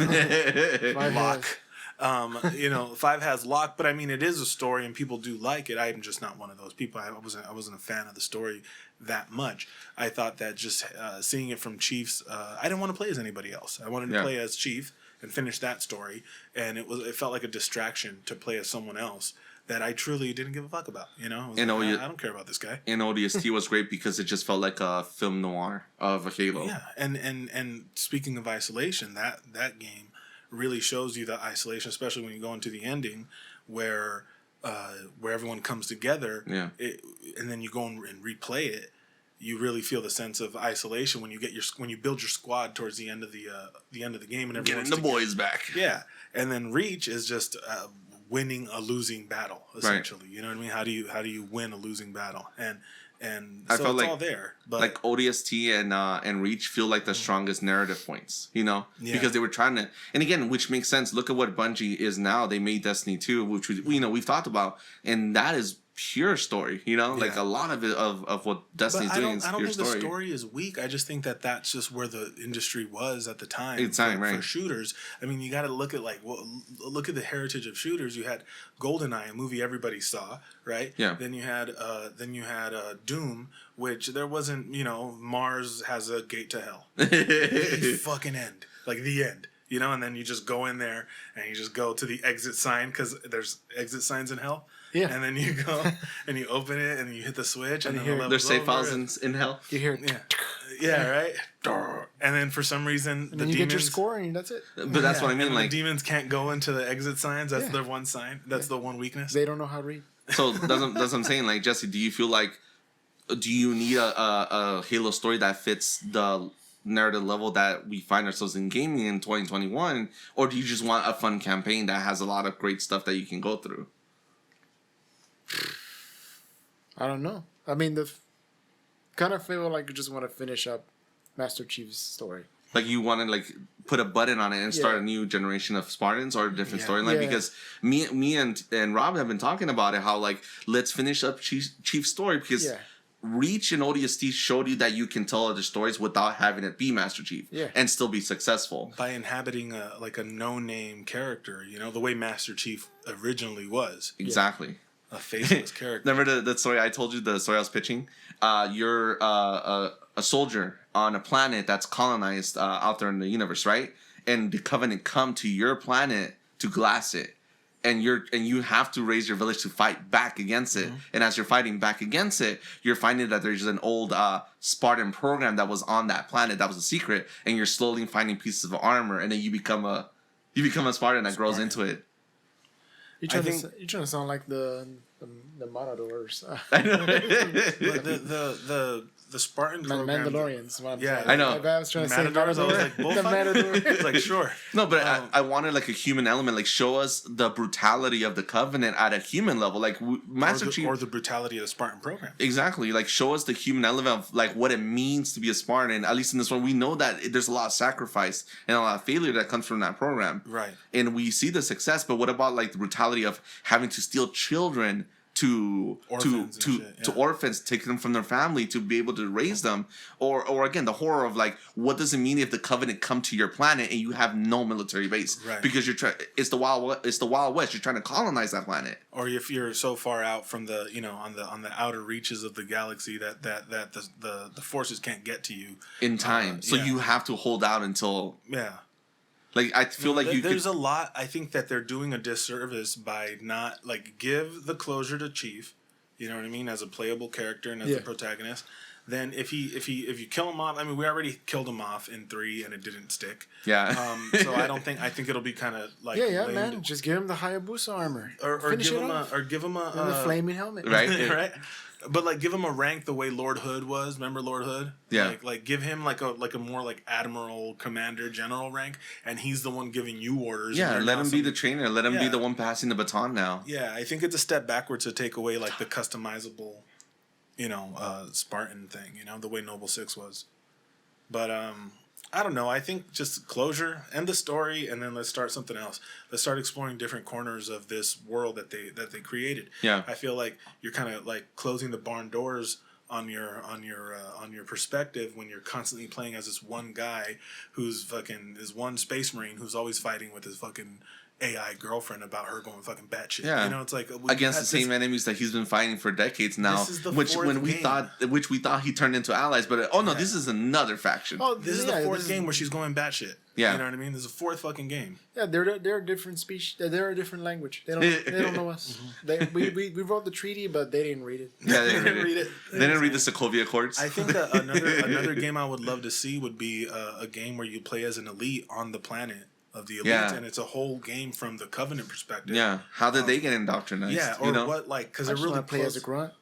Locke. 5 has Locke, but I mean, it is a story, and people do like it. I'm just not one of those people. I wasn't a fan of the story that much. I thought that just seeing it from Chief's, I didn't want to play as anybody else. I wanted to play as Chief and finish that story, and it felt like a distraction to play as someone else that I truly didn't give a fuck about. I don't care about this guy. And ODST was great because it just felt like a film noir of a Halo. Yeah, and speaking of isolation, that game really shows you the isolation, especially when you go into the ending where everyone comes together. Yeah. And then you go and replay it. You really feel the sense of isolation when you build your squad towards the end of the game and everyone's getting the boys back. Yeah, and then Reach is just winning a losing battle essentially. Right. You know what I mean? How do you win a losing battle? And so I felt it's all there. But like ODST and Reach feel like the strongest narrative points, because they were trying to, and again, which makes sense. Look at what Bungie is now. They made Destiny 2, which we've talked about, and that is pure story. Like a lot of it of what Destiny's doing is pure story. I don't think the story is weak. I just think that that's just where the industry was at the time. For shooters. I mean, you got to look at look at the heritage of shooters. You had GoldenEye, a movie everybody saw, right? Yeah. Then you had Doom, which there wasn't. Mars has a gate to hell. The fucking end, like the end. And then you just go in there and you just go to the exit sign because there's exit signs in hell. Yeah. And then you go and you open it and you hit the switch and then there's safe files in hell. You hear it. Yeah, right? And then for some reason the demons get your score and that's it. But that's what I mean. Like the demons can't go into the exit signs. That's their one sign. That's the one weakness. They don't know how to read. So that's what I'm saying. Like, Jesse, do you feel like you need a Halo story that fits the narrative level that we find ourselves in gaming in 2021, or do you just want a fun campaign that has a lot of great stuff that you can go through? I don't know. I mean, kind of feel like you just want to finish up Master Chief's story. Like you want to put a button on it and start a new generation of Spartans or a different storyline. Because me and Rob have been talking about it. How let's finish up Chief's story because. Yeah. Reach and ODST showed you that you can tell other stories without having it be Master Chief and still be successful. By inhabiting a no-name character, the way Master Chief originally was. Exactly. A faceless character. Remember the story I told you, the story I was pitching? You're a soldier on a planet that's colonized out there in the universe, right? And the Covenant come to your planet to glass it. And you have to raise your village to fight back against it. Mm-hmm. And as you're fighting back against it, you're finding that there's an old Spartan program that was on that planet that was a secret. And you're slowly finding pieces of armor, and then you become a Spartan that grows into it. You're trying to sound like the Matadors. But the Spartan program. Mandalorians. What I'm Yeah, saying. I know. I was trying to say Matadors. I was like, the bullfighting? Matador. It's like, sure. No, but I wanted like a human element, like show us the brutality of the Covenant at a human level, like Master Chief, or the brutality of the Spartan program. Exactly, like show us the human element of like what it means to be a Spartan. And at least in this one, we know that there's a lot of sacrifice and a lot of failure that comes from that program. Right. And we see the success, but what about like the brutality of having to steal children to orphans, take them from their family to be able to raise them, or again the horror of like what does it mean if the Covenant come to your planet and you have no military base, right? Because it's the Wild West. You're trying to colonize that planet, or if you're so far out from the on the outer reaches of the galaxy that the forces can't get to you in time, so you have to hold out until Like I feel like there's a lot. I think that they're doing a disservice by not like give the closure to Chief, you know what I mean, as a playable character and as a protagonist. Then if you kill him off, I mean we already killed him off in 3 and it didn't stick. Yeah. So I think it'll be kind of like man. Just give him the Hayabusa armor, or give him the flaming helmet, right? Right. But like, give him a rank the way Lord Hood was. Remember Lord Hood? Yeah. Like give him like a more like admiral, commander, general rank, and he's the one giving you orders. Yeah, let him be the trainer. Let him be the one passing the baton now. Yeah, I think it's a step backwards to take away like the customizable, Spartan thing. The way Noble Six was. But I don't know. I think just closure, end the story, and then let's start something else. Let's start exploring different corners of this world that they created. Yeah. I feel like you're kind of like closing the barn doors on your perspective when you're constantly playing as this one guy who's fucking is one space marine who's always fighting with his fucking AI girlfriend about her going fucking batshit. Yeah. It's like against the same enemies that he's been fighting for decades now. This is the which game. we thought he turned into allies, but this is another faction. Oh, this is the fourth game where she's going batshit. Yeah. You know what I mean? There's a fourth fucking game. Yeah, they're a different species. They're a different language. They don't know us. We wrote the treaty, but they didn't read it. Yeah, they didn't read it. They didn't read the Sokovia Accords. I think another game I would love to see would be a game where you play as an elite on the planet of the elite, and it's a whole game from the Covenant perspective. Yeah, how did they get indoctrinated? Yeah, or what like because they're really play as a grunt.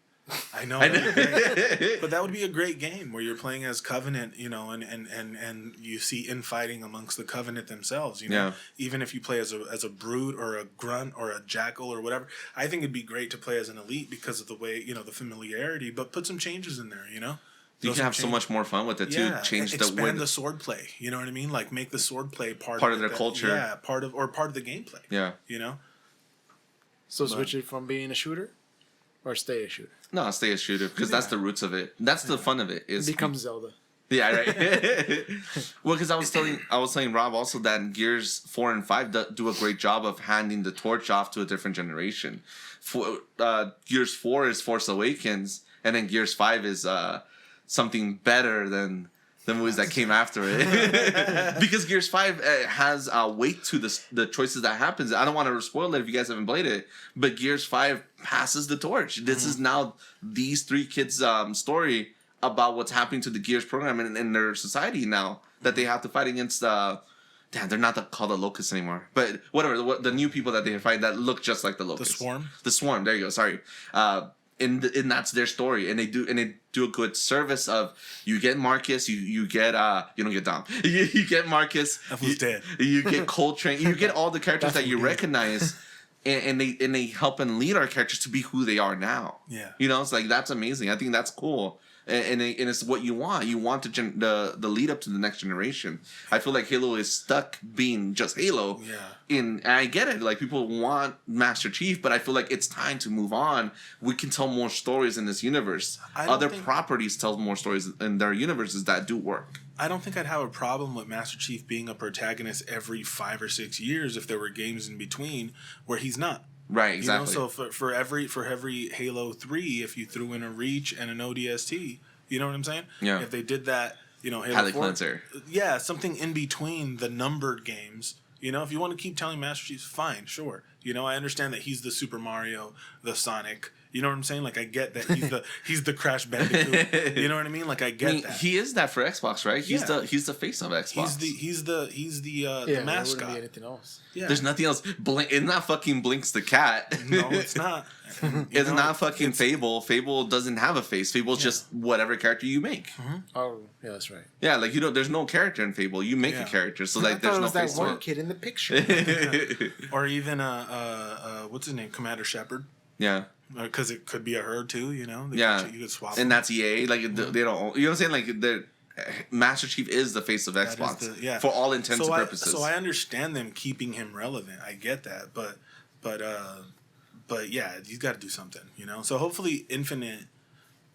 I know, but that would be a great game where you're playing as Covenant, and you see infighting amongst the Covenant themselves. Even if you play as a brute or a grunt or a jackal or whatever, I think it'd be great to play as an elite because of the way the familiarity. But put some changes in there, You can have so much more fun with it too. Change expand the sword play. You know what I mean? Like make the sword play part of their culture. Yeah, part of the gameplay. Yeah. So switch it from being a shooter, or stay a shooter. No, stay a shooter because that's the roots of it. That's the fun of it. It becomes Zelda. Yeah, right. Well, because I was telling Rob also that Gears 4 and 5 do a great job of handing the torch off to a different generation. Gears 4 is Force Awakens, and then Gears 5 is something better than the movies that came after it. Because Gears 5 has weight to the choices that happens. I don't want to spoil it if you guys haven't played it, but Gears 5 passes the torch. This is now these 3 kids' story about what's happening to the Gears program in their society now that they have to fight against. Damn, they're not called the Locusts anymore, but whatever. The new people that they fight that look just like the Locusts. The Swarm. The Swarm. There you go. Sorry. And that's their story, and they do a good service of you get Marcus, you get you don't get Dom, you get Marcus, who's dead, you get Coltrane, you get all the characters that you recognize, and they help and lead our characters to be who they are now. Yeah, it's like that's amazing. I think that's cool. And it's what you want. You want the lead up to the next generation. I feel like Halo is stuck being just Halo. Yeah. And I get it. Like people want Master Chief, but I feel like it's time to move on. We can tell more stories in this universe. Other properties tell more stories in their universes that do work. I don't think I'd have a problem with Master Chief being a protagonist every 5 or 6 years if there were games in between where he's not. Right, exactly. So for every Halo 3, if you threw in a Reach and an ODST, you know what I'm saying? Yeah. If they did that, Halo Palate 4, cleanser. Yeah, something in between the numbered games. If you want to keep telling Master Chief, fine, sure. I understand that he's the Super Mario, the Sonic, You know what I'm saying? Like I get that he's the Crash Bandicoot. You know what I mean? Like I get that. He is that for Xbox, right? He's the face of Xbox. He's the mascot. There wouldn't be anything else. Yeah. There's nothing else. It's not fucking Blinks the cat. No, it's not. It's not fucking Fable. Fable doesn't have a face. Fable's just whatever character you make. Mm-hmm. Oh, yeah, that's right. Yeah, like there's no character in Fable. You make a character, so like there's no face. That one kid in the picture. Or even what's his name, Commander Shepard. Yeah. Because it could be a her too, you know. You could swap. And that's EA. Like they don't. You know what I'm saying? Like the Master Chief is the face of Xbox for all intents and purposes. So I understand them keeping him relevant. I get that, but yeah, you got to do something, you know. So hopefully, Infinite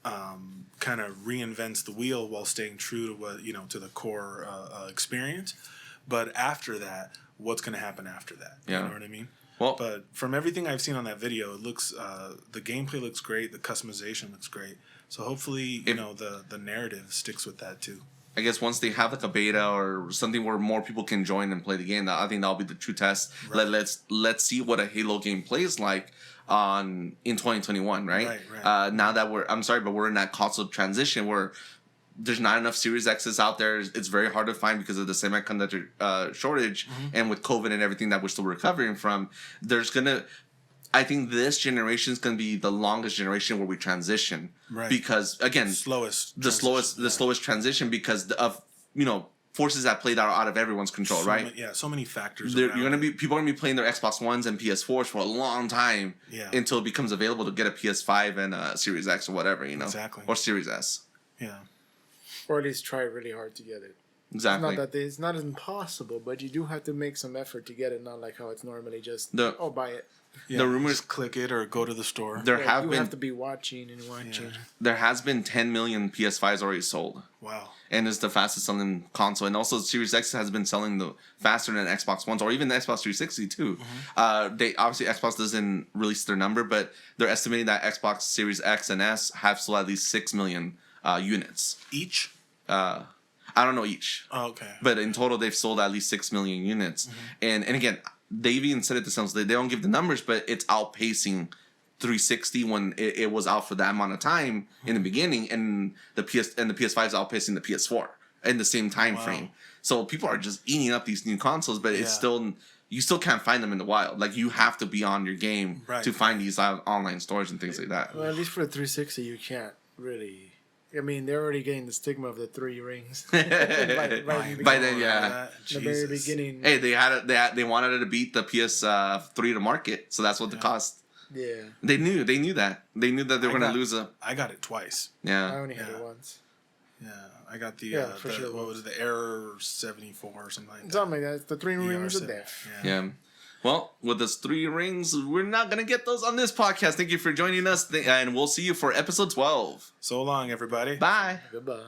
kind of reinvents the wheel while staying true to what to the core experience. But after that, what's going to happen after that? You know what I mean? Well, but from everything I've seen on that video, it looks the gameplay looks great, the customization looks great. So hopefully, the narrative sticks with that too. I guess once they have like a beta or something where more people can join and play the game, I think that'll be the true test. Right. Let's see what a Halo game plays like in 2021, right? Right. Now that we're in that console transition where there's not enough Series X's out there. It's very hard to find because of the semiconductor shortage, and with COVID and everything that we're still recovering from. I think this generation is going to be the longest generation where we transition, right? Because again, the slowest transition because of forces that played out of everyone's control, right? So many factors. People are gonna be playing their Xbox Ones and PS4s for a long time, until it becomes available to get a PS5 and a Series X or whatever, exactly, or Series S, or at least try really hard to get it. Exactly. It's not impossible, but you do have to make some effort to get it. Not like how it's normally just buy it. Yeah, the rumors, just click it or go to the store. You have to be watching. There has been 10 million PS5s already sold. Wow. And it's the fastest selling console. And also Series X has been selling faster than Xbox Ones or even the Xbox 360 too. Mm-hmm. They obviously Xbox doesn't release their number, but they're estimating that Xbox Series X and S have sold at least 6 million units. Each? I don't know each. Oh, okay. But in total they've sold at least 6 million units. Mm-hmm. And again, they've even said it themselves. They don't give the numbers, but it's outpacing 360 when it was out for that amount of time in the beginning, and the PS5 is outpacing the PS4 in the same time frame. So people are just eating up these new consoles, but it's still you still can't find them in the wild. Like you have to be on your game to find these online stores and things like that. Well, at least for the 360, you can't really. I mean, they're already getting the stigma of the 3 rings. By then, yeah. The very beginning. Hey, they wanted to beat the PS3 to market, so that's what the cost. Yeah. They knew that. They knew that they were going to lose I got it twice. Yeah. I only had it once. Yeah, I got what was it, the Error 74 or something like that. Something like that. The 3 rings of death. Yeah. Well, with those 3 rings, we're not going to get those on this podcast. Thank you for joining us, and we'll see you for episode 12. So long, everybody. Bye. Goodbye.